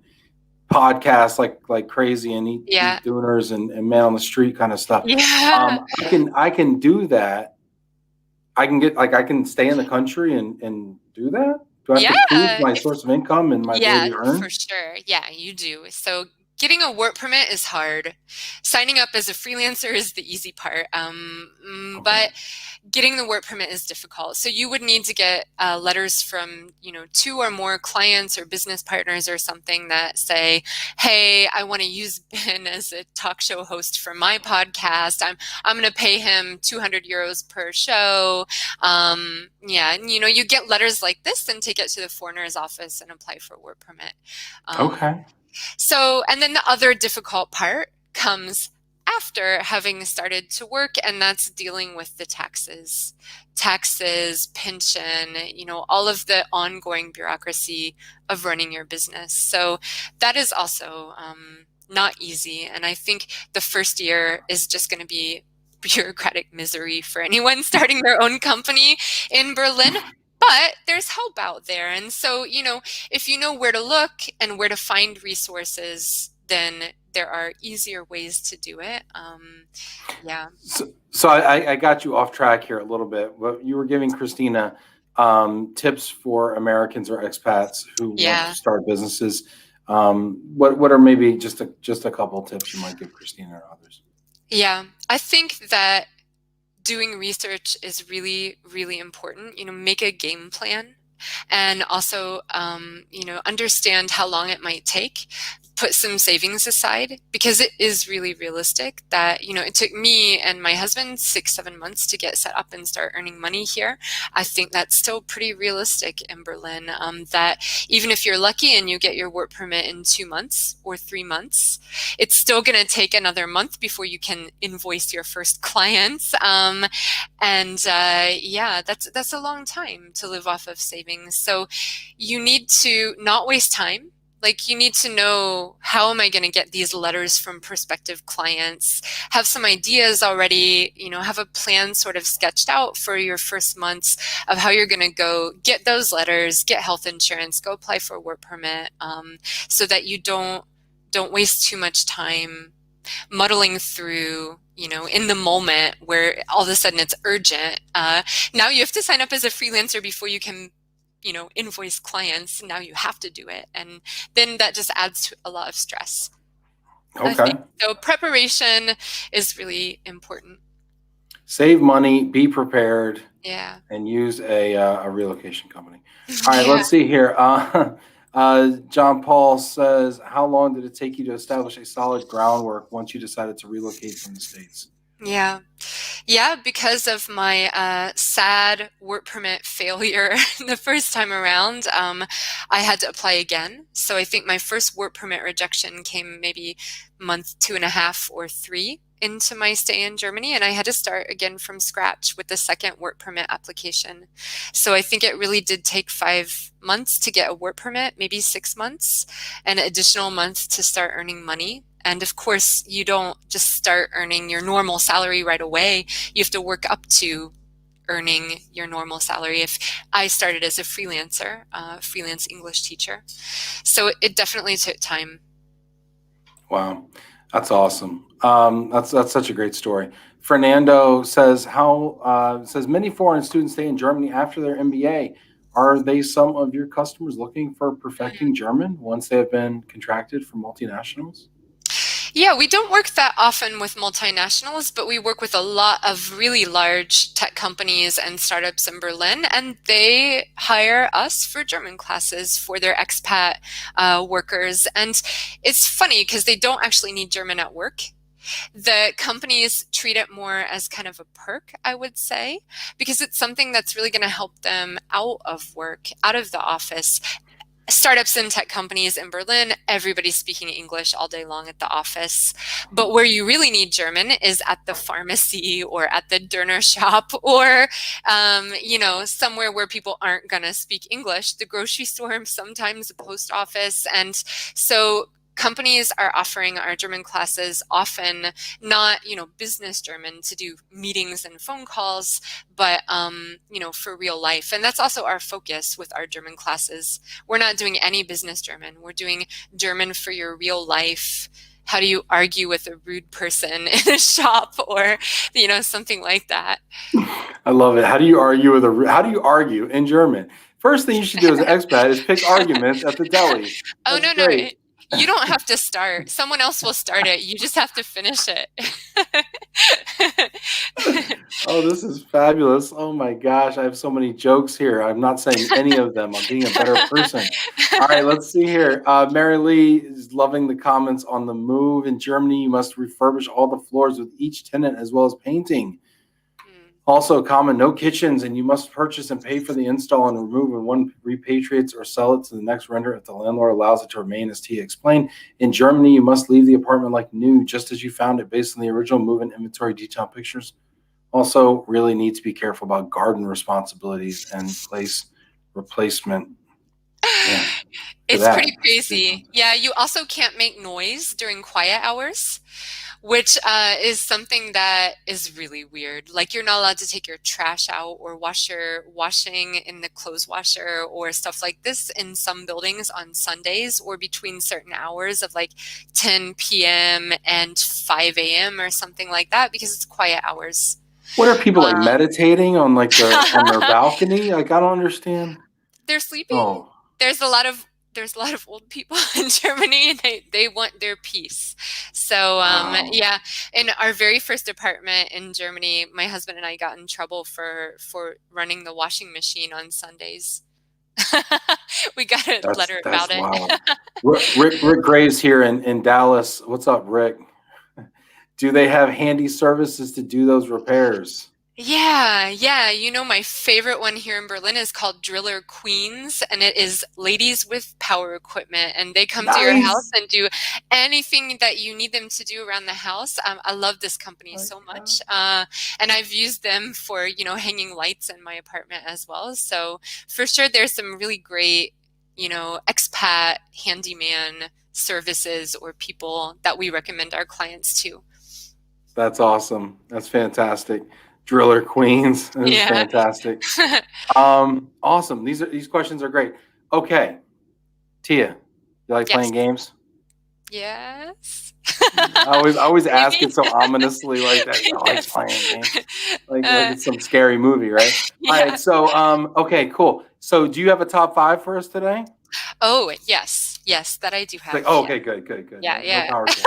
podcast like crazy and Yeah, eat dooners and man on the street kind of stuff. yeah, I can do that. I can stay in the country and do that. Do I have to prove yeah. my source of income and my ability Yeah, to for earn? sure. Yeah, you do. So getting a work permit is hard. Signing up as a freelancer is the easy part. Okay. But getting the work permit is difficult. So you would need to get letters from, two or more clients or business partners or something that say, hey, I want to use Ben as a talk show host for my podcast. I'm going to pay him 200 euros per show. Yeah, and you get letters like this and take it to the foreigner's office and apply for a work permit. Um, Okay. and then the other difficult part comes after having started to work, and that's dealing with the taxes, pension, all of the ongoing bureaucracy of running your business. So that is also not easy. And I think the first year is just going to be bureaucratic misery for anyone starting their own company in Berlin. But there's hope out there. And so, if you know where to look and where to find resources, then there are easier ways to do it. Yeah. So I got you off track here a little bit. But you were giving Christina tips for Americans or expats who want to Yeah. start businesses. What are maybe just a couple tips you might give Christina or others? Yeah, I think that doing research is really, really important. Make a game plan, and also, understand how long it might take. Put some savings aside, because it is really realistic that, it took me and my husband 6-7 months to get set up and start earning money here. I think that's still pretty realistic in Berlin, that even if you're lucky and you get your work permit in 2 months or 3 months, it's still going to take another month before you can invoice your first clients. Yeah, that's a long time to live off of savings. So you need to not waste time. Like, you need to know, how am I going to get these letters from prospective clients? Have some ideas already, have a plan sort of sketched out for your first months of how you're going to go get those letters, get health insurance, go apply for a work permit, so that you don't waste too much time muddling through, in the moment where all of a sudden it's urgent. Now you have to sign up as a freelancer before you can, invoice clients. Now you have to do it. And then that just adds to a lot of stress. Okay. I think, so preparation is really important. Save money, be prepared. Yeah. And use a relocation company. All right, Yeah. let's see here. John Paul says, how long did it take you to establish a solid groundwork once you decided to relocate from the States? Yeah, because of my sad work permit failure the first time around, I had to apply again. So I think my first work permit rejection came maybe month 2.5 or 3 into my stay in Germany, and I had to start again from scratch with the second work permit application. So I think it really did take 5 months to get a work permit, maybe 6 months, and an additional month to start earning money. And of course, you don't just start earning your normal salary right away. You have to work up to earning your normal salary. If I started as a freelancer, freelance English teacher. So it definitely took time. Wow, that's awesome. That's such a great story. Fernando says, says many foreign students stay in Germany after their MBA. Are they some of your customers looking for perfecting German once they have been contracted for multinationals? Yeah, we don't work that often with multinationals, but we work with a lot of really large tech companies and startups in Berlin, and they hire us for German classes for their expat workers. And it's funny because they don't actually need German at work. The companies treat it more as kind of a perk, I would say, because it's something that's really going to help them out of work, out of the office. Startups and tech companies in Berlin, everybody's speaking English all day long at the office. But where you really need German is at the pharmacy or at the Döner shop, or, somewhere where people aren't going to speak English, the grocery store, sometimes the post office. And so companies are offering our German classes, often not, business German to do meetings and phone calls, but, for real life. And that's also our focus with our German classes. We're not doing any business German. We're doing German for your real life. How do you argue with a rude person in a shop, or, something like that? I love it. How do you argue in German? First thing you should do as an expat is pick arguments at the deli. Oh, That's no. great. You don't have to start. Someone else will start it. You just have to finish it. Oh, this is fabulous. Oh my gosh, I have so many jokes here. I'm not saying any of them. I'm being a better person. All right, let's see here. Mary Lee is loving the comments on the move. In Germany, you must refurbish all the floors with each tenant as well as painting. Also common, no kitchens, and you must purchase and pay for the install and remove when one repatriates or sell it to the next renter if the landlord allows it to remain, as Tia explained. In Germany, you must leave the apartment like new, just as you found it, based on the original move-in inventory detail pictures. Also, really need to be careful about garden responsibilities and place replacement. Yeah, it's pretty crazy. Yeah, you also can't make noise during quiet hours, which is something that is really weird. Like, you're not allowed to take your trash out or washing in the clothes washer or stuff like this in some buildings on Sundays or between certain hours of like 10 p.m. and 5 a.m. or something like that, because it's quiet hours. What are people like meditating on on their balcony? Like, I don't understand. They're sleeping. Oh. There's a lot of there's a lot of old people in Germany, and they want their peace. So Wow. yeah, in our very first apartment in Germany, my husband and I got in trouble for running the washing machine on Sundays. We got a letter That's about it. wild. Rick Gray's here in Dallas. What's up, Rick? Do they have handy services to do those repairs? Yeah, yeah. You know, my favorite one here in Berlin is called Driller Queens, and it is ladies with power equipment, and they come to your house Nice. and do anything that you need them to do around the house. I love this company My so God. much, and I've used them for, you know, hanging lights in my apartment as well. So for sure, there's some really great, you know, expat handyman services or people that we recommend our clients to. That's awesome. That's fantastic. Driller Queens. This is Yeah. fantastic. Awesome. These questions are great. Okay, Tia, you like Yes. playing games? Yes. I always ask Maybe. it so ominously like that. I like Yes. playing games. Like Uh, it's some scary movie, right? All right, yeah. so okay, cool. So do you have a top five for us today? Oh, yes. Yes, that I do It's like, have. oh, Yeah. okay, good. Yeah, No yeah. power trip.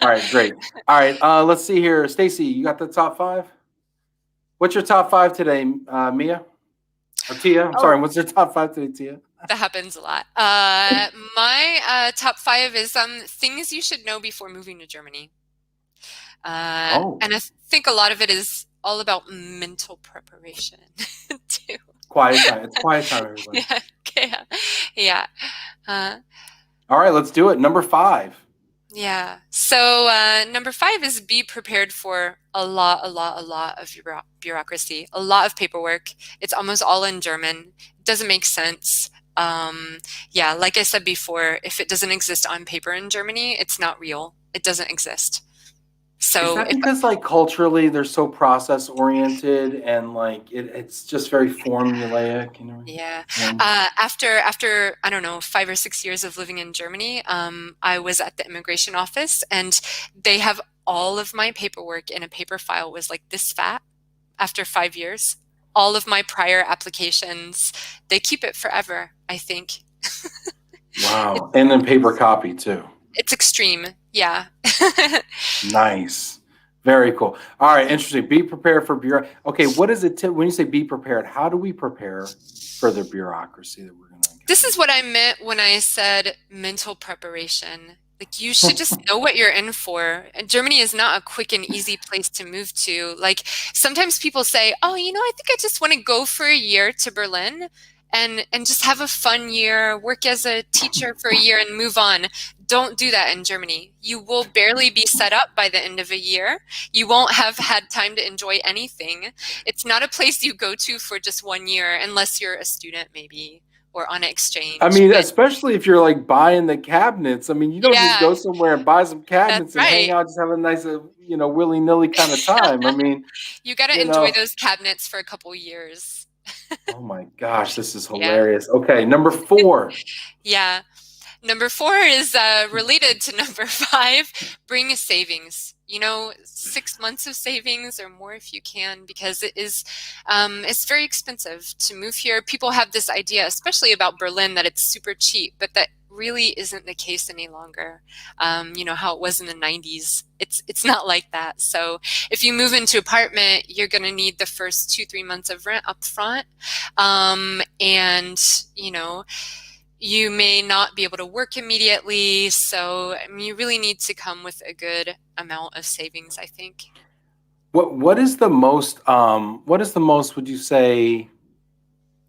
All right, great. All right, let's see here. Stacy, you got the top five? What's your top five today, Mia? Or Tia? I'm Oh, sorry, what's your top five today, Tia? that happens a lot. My top five is things you should know before moving to Germany. Oh, And I think a lot of it is all about mental preparation too. quiet time. It's quiet time, everybody. Yeah, yeah, yeah. Uh, All right, let's do it. Number five. Yeah. So number five is be prepared for a lot of bureaucracy, a lot of paperwork. It's almost all in German. It doesn't make sense. Yeah, like I said before, if it doesn't exist on paper in Germany, it's not real. It doesn't exist. Is So that if because like culturally they're so process oriented and like it's just very formulaic, you know? Yeah. And After I don't know 5 or 6 years of living in Germany, I was at the immigration office, and they have all of my paperwork in a paper file was like this fat after 5 years. All of my prior applications, they keep it forever, I think. It, wow. And then paper copy too. it's extreme. Yeah. Nice. Very cool. All right, interesting. Be prepared for bureau. Okay, what is it when you say be prepared? How do we prepare for the bureaucracy that we're going to This is encounter? what I meant when I said mental preparation. Like, you should just know what you're in for. And Germany is not a quick and easy place to move to. Like, sometimes people say, "Oh, you know, I think I just want to go for a year to Berlin and just have a fun year, work as a teacher for a year and move on." Don't do that in Germany. You will barely be set up by the end of a year. You won't have had time to enjoy anything. It's not a place you go to for just 1 year unless you're a student, maybe, or on I exchange. mean, But especially if you're like buying the cabinets. I mean, you don't just yeah, go somewhere and buy some that's cabinets and hang right. out, just have a nice, willy-nilly kind of time. I mean, You got to you enjoy know, those cabinets for a couple years. oh my gosh, this is Yeah. hilarious. Okay, number four. Yeah. Number four is related to number five. Bring a savings. You know, 6 months of savings or more if you can, because it's very expensive to move here. People have this idea, especially about Berlin, that it's super cheap, but that really isn't the case any longer. You know how it was in the 90s. It's not like that. So if you move into apartment, you're going to need the first 2-3 months of rent up front, and you know, you may not be able to work immediately. So I mean, you really need to come with a good amount of savings, I think. What is the most would you say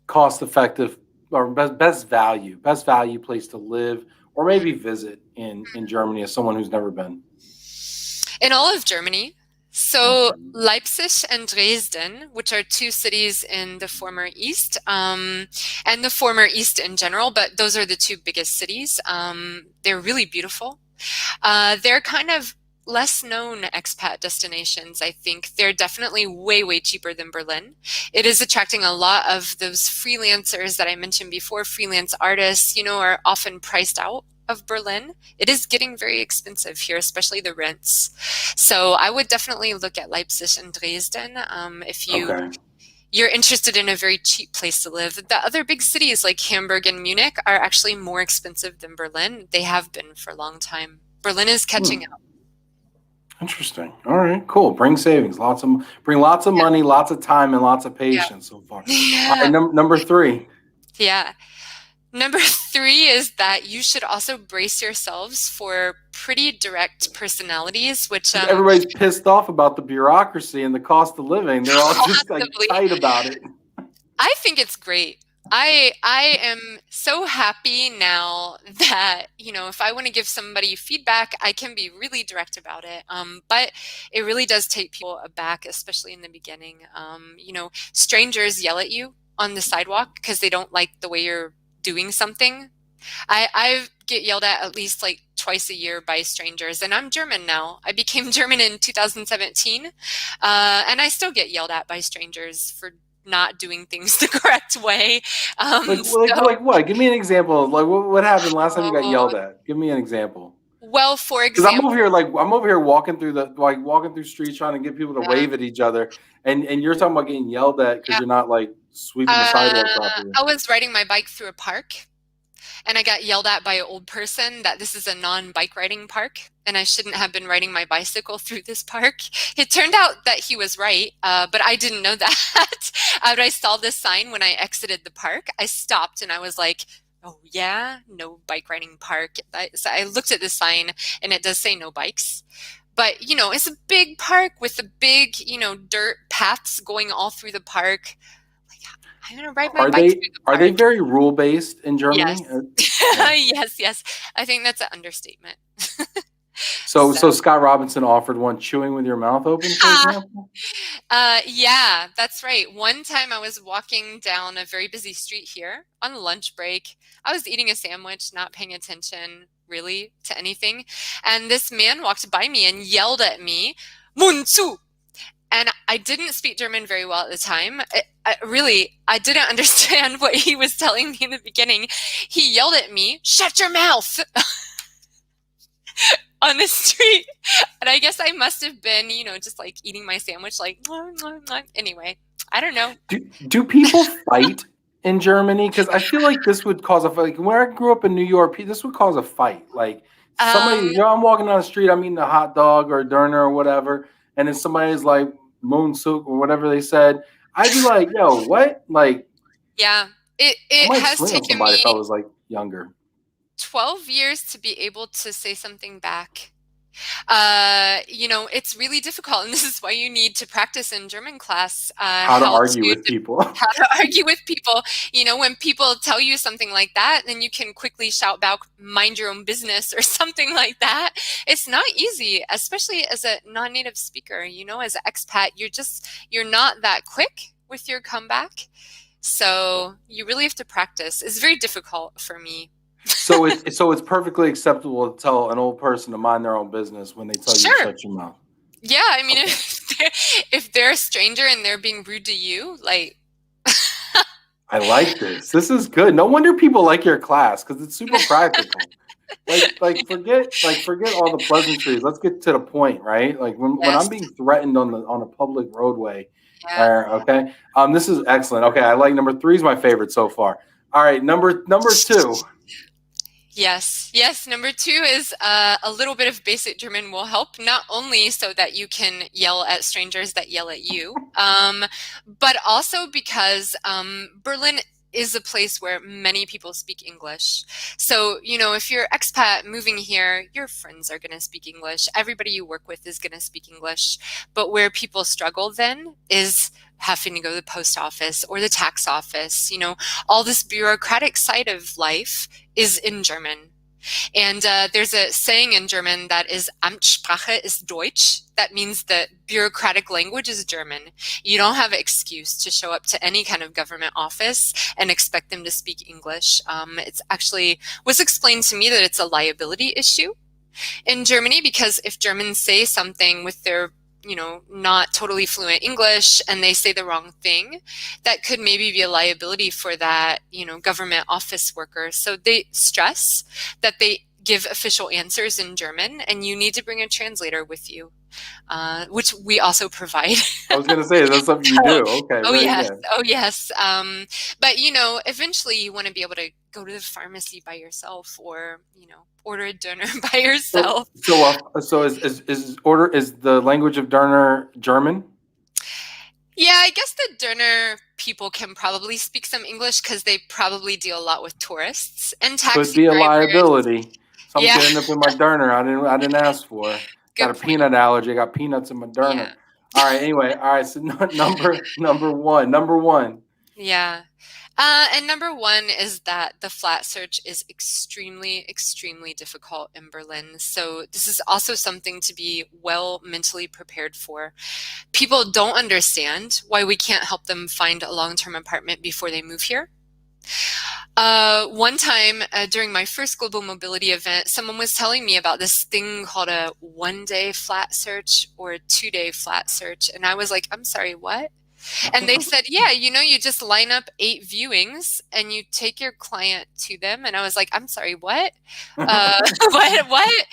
cost effective or best value place to live or maybe visit in Germany as someone who's never been? In all of Germany. So Okay. Leipzig and Dresden, which are two cities in the former East, and the former East in general, but those are the two biggest cities. They're really beautiful. They're kind of less known expat destinations, I think. They're definitely way, way cheaper than Berlin. It is attracting a lot of those freelancers that I mentioned before. Freelance artists, you know, are often priced out of Berlin. It is getting very expensive here, especially the rents. So I would definitely look at Leipzig and Dresden if you Okay. you're interested in a very cheap place to live. The other big cities like Hamburg and Munich are actually more expensive than Berlin. They have been for a long time. Berlin is catching up. Interesting. All right, cool. Bring savings, bring lots of money, lots of time, and lots of patience so far. All right, number 3. Yeah. Number 3 is that you should also brace yourselves for pretty direct personalities, which everybody's pissed off about the bureaucracy and the cost of living. They're all just like tight about it. I think it's great. I am so happy now that, if I want to give somebody feedback, I can be really direct about it. But it really does take people aback, especially in the beginning. Strangers yell at you on the sidewalk because they don't like the way you're doing something. I get yelled at least like twice a year by strangers, and I'm German now. I became German in 2017, and I still get yelled at by strangers for not doing things the correct way. Like what? Give me an example of like what happened last time you got yelled at. Give me an example. Well, for example, because I'm over here walking through streets trying to get people to wave at each other, and you're talking about getting yelled at because you're not like sweeping the sidewalk properly. I was riding my bike through a park, and I got yelled at by an old person that this is a non-bike riding park, and I shouldn't have been riding my bicycle through this park. It turned out that he was right, but I didn't know that. I saw this sign when I exited the park. I stopped and I was like, oh yeah, no bike riding park. So I looked at the sign and it does say no bikes. But, it's a big park with the big, dirt paths going all through the park. I'm going to ride my bike through the park. Are they very rule-based in Germany? Yes. Yes. I think that's an understatement. So Scott Robinson offered one, chewing with your mouth open, for example? Yeah, that's right. One time I was walking down a very busy street here on lunch break. I was eating a sandwich, not paying attention really to anything. And this man walked by me and yelled at me, "Mund zu!" And I didn't speak German very well at the time. I didn't understand what he was telling me in the beginning. He yelled at me, "Shut your mouth!" on the street. And I guess I must have been, just like eating my sandwich, like, anyway, I don't know. Do people fight in Germany? Because I feel like this would cause a fight. Like, when I grew up in New York, this would cause a fight. Like somebody, I'm walking down the street, I'm eating a hot dog or a doner or whatever, and then somebody's like, "Moonsuk" or whatever they said. I'd be like, "Yo, what?" Like, yeah, it has taken me if I was like younger. 12 years to be able to say something back. It's really difficult, and this is why you need to practice in German class. How to argue with people. How to argue with people. When people tell you something like that, then you can quickly shout back, "Mind your own business," or something like that. It's not easy, especially as a non-native speaker. As an expat, you're not that quick with your comeback. So you really have to practice. It's very difficult for me. So it's perfectly acceptable to tell an old person to mind their own business when they tell you to shut your mouth. Yeah, I mean, if they're a stranger and they're being rude to you, like. I like this. This is good. No wonder people like your class, because it's super practical. Forget all the pleasantries. Let's get to the point, right? Like when I'm being threatened on a public roadway. Yeah. Okay. This is excellent. Okay, I like number 3 is my favorite so far. All right, number 2. Yes. Number 2 is a little bit of basic German will help, not only so that you can yell at strangers that yell at you, but also because Berlin is a place where many people speak English. So, if you're expat moving here, your friends are going to speak English. Everybody you work with is going to speak English. But where people struggle then is having to go to the post office or the tax office. All this bureaucratic side of life is in German. And there's a saying in German that is Amtssprache ist Deutsch. That means the bureaucratic language is German. You don't have an excuse to show up to any kind of government office and expect them to speak English. It's actually was explained to me that it's a liability issue in Germany, because if Germans say something with their not totally fluent English and they say the wrong thing, that could maybe be a liability for that, government office worker. So they stress that they give official answers in German, and you need to bring a translator with you. which we also provide. I was going to say, that's something you do. Okay, Oh very yes, good. oh yes. But eventually you want to be able to go to the pharmacy by yourself, or order a dinner by So, yourself. so is the language of Derner German? Yeah, I guess the Derner people can probably speak some English because they probably deal a lot with tourists and Could taxi be a drivers. liability. Something Yeah, could end up in my Derner. I didn't ask for. Got a good point. peanut allergy. I got peanuts in my Yeah, Derner. All right. Anyway. All right. So number one. Number one. yeah. And number one is that the flat search is extremely, extremely difficult in Berlin. So this is also something to be well mentally prepared for. People don't understand why we can't help them find a long-term apartment before they move here. One time during my first global mobility event, someone was telling me about this thing called a 1-day flat search or a 2-day flat search. And I was like, I'm sorry, what? And they said, yeah, you just line up 8 viewings and you take your client to them. And I was like, I'm sorry, what? What?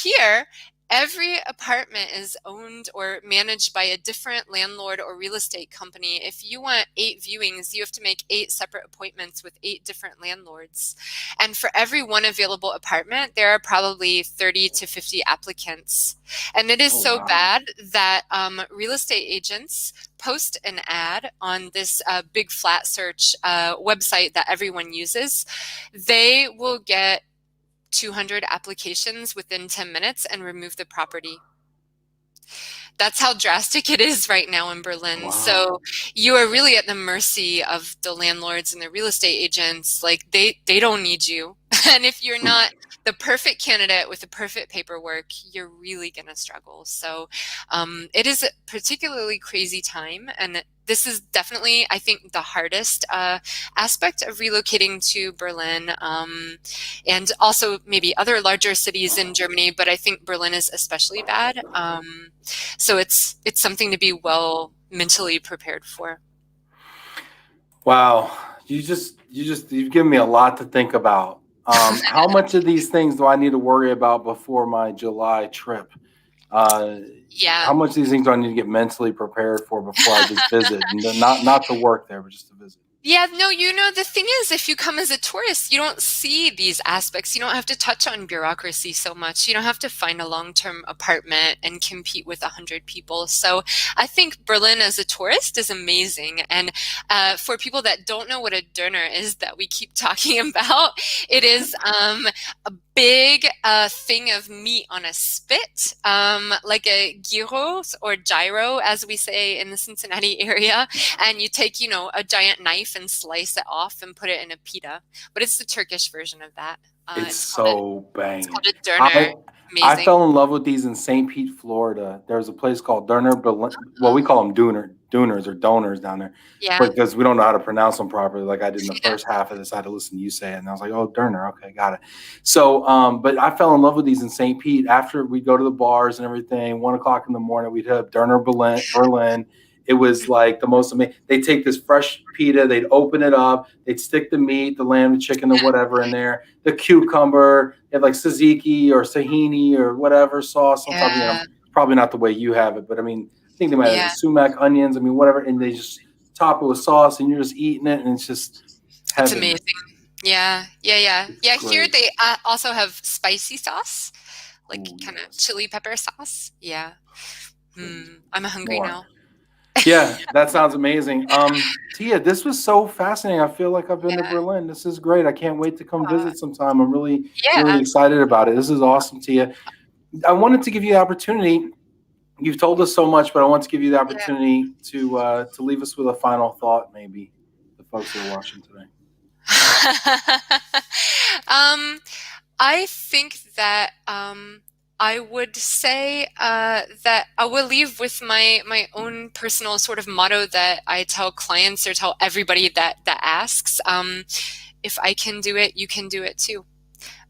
Here, every apartment is owned or managed by a different landlord or real estate company. If you want 8 viewings, you have to make 8 separate appointments with 8 different landlords. And for every one available apartment, there are probably 30 to 50 applicants. And it is Oh, so wow. bad that real estate agents post an ad on this big flat search website that everyone uses. They will get 200 applications within 10 minutes and remove the property. That's how drastic it is right now in Berlin. Wow. So you are really at the mercy of the landlords and the real estate agents. Like they don't need you. And if you're not the perfect candidate with the perfect paperwork, you're really going to struggle. So it is a particularly crazy time. And this is definitely, I think, the hardest aspect of relocating to Berlin, and also maybe other larger cities in Germany. But I think Berlin is especially bad. So it's something to be well mentally prepared for. Wow. You've given me a lot to think about. How much of these things do I need to worry about before my July trip? Yeah. How much of these things do I need to get mentally prepared for before I just visit? Not to work there, but just to visit. Yeah, no, the thing is, if you come as a tourist, you don't see these aspects. You don't have to touch on bureaucracy so much. You don't have to find a long-term apartment and compete with 100 people. So I think Berlin as a tourist is amazing. And for people that don't know what a Döner is that we keep talking about, it is a big thing of meat on a spit, like a gyros or gyro, as we say in the Cincinnati area. And you take, a giant knife and slice it off and put it in a pita. But it's the Turkish version of that. It's so banging. It's called a Döner. I Amazing. fell in love with these in St. Pete, Florida. There's a place called Döner, well, we call them Dooners or Doners down there, Yeah. because we don't know how to pronounce them properly. Like I did in the Yeah. first half of this, I had to listen to you say it, and I was like, oh, Döner, okay, got it. So, but I fell in love with these in St. Pete. After we go to the bars and everything, 1 o'clock in the morning, we'd have Döner Berlin. It was like the most amazing. They take this fresh pita, they'd open it up, they'd stick the meat, the lamb, the chicken, the whatever in there, the cucumber, they have like tzatziki or tahini or whatever sauce. Yeah. Probably not the way you have it, but I mean, I think they might have sumac, onions, whatever, and they just top it with sauce, and you're just eating it, and it's just heaven. It's amazing. Yeah. Here they also have spicy sauce, like kind of chili pepper sauce. Yeah. I'm hungry now. Yeah, that sounds amazing. Tia, this was so fascinating. I feel like I've been to Berlin. This is great. I can't wait to come visit sometime. I'm really excited about it. This is awesome, Tia. I wanted to give you the opportunity. You've told us so much, but I want to give you the opportunity to leave us with a final thought, maybe, the folks that are watching today. I think that I would say that I will leave with my own personal sort of motto that I tell clients or tell everybody that asks. If I can do it, you can do it too.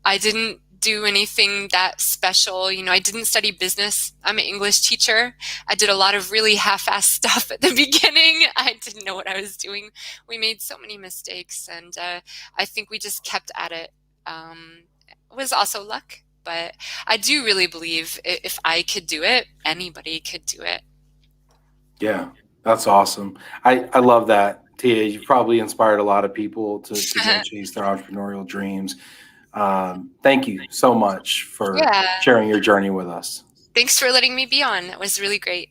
I didn't do anything that special. I didn't study business. I'm an English teacher. I did a lot of really half-assed stuff at the beginning. I didn't know what I was doing. We made so many mistakes, and I think we just kept at it. It was also luck. But I do really believe if I could do it, anybody could do it. Yeah, that's awesome. I love that, Tia. You've probably inspired a lot of people to go chase their entrepreneurial dreams. Thank you so much for Yeah. sharing your journey with us. Thanks for letting me be on. That was really great.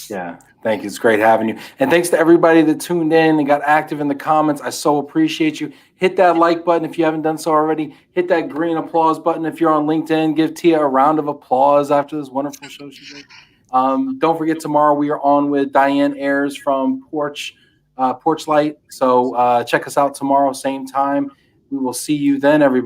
Yeah, thank you. It's great having you. And thanks to everybody that tuned in and got active in the comments. I so appreciate you. Hit that like button if you haven't done so already. Hit that green applause button if you're on LinkedIn. Give Tia a round of applause after this wonderful show she did. Don't forget, tomorrow we are on with Diane Ayers from Porchlight. So check us out tomorrow, same time. We will see you then, everybody.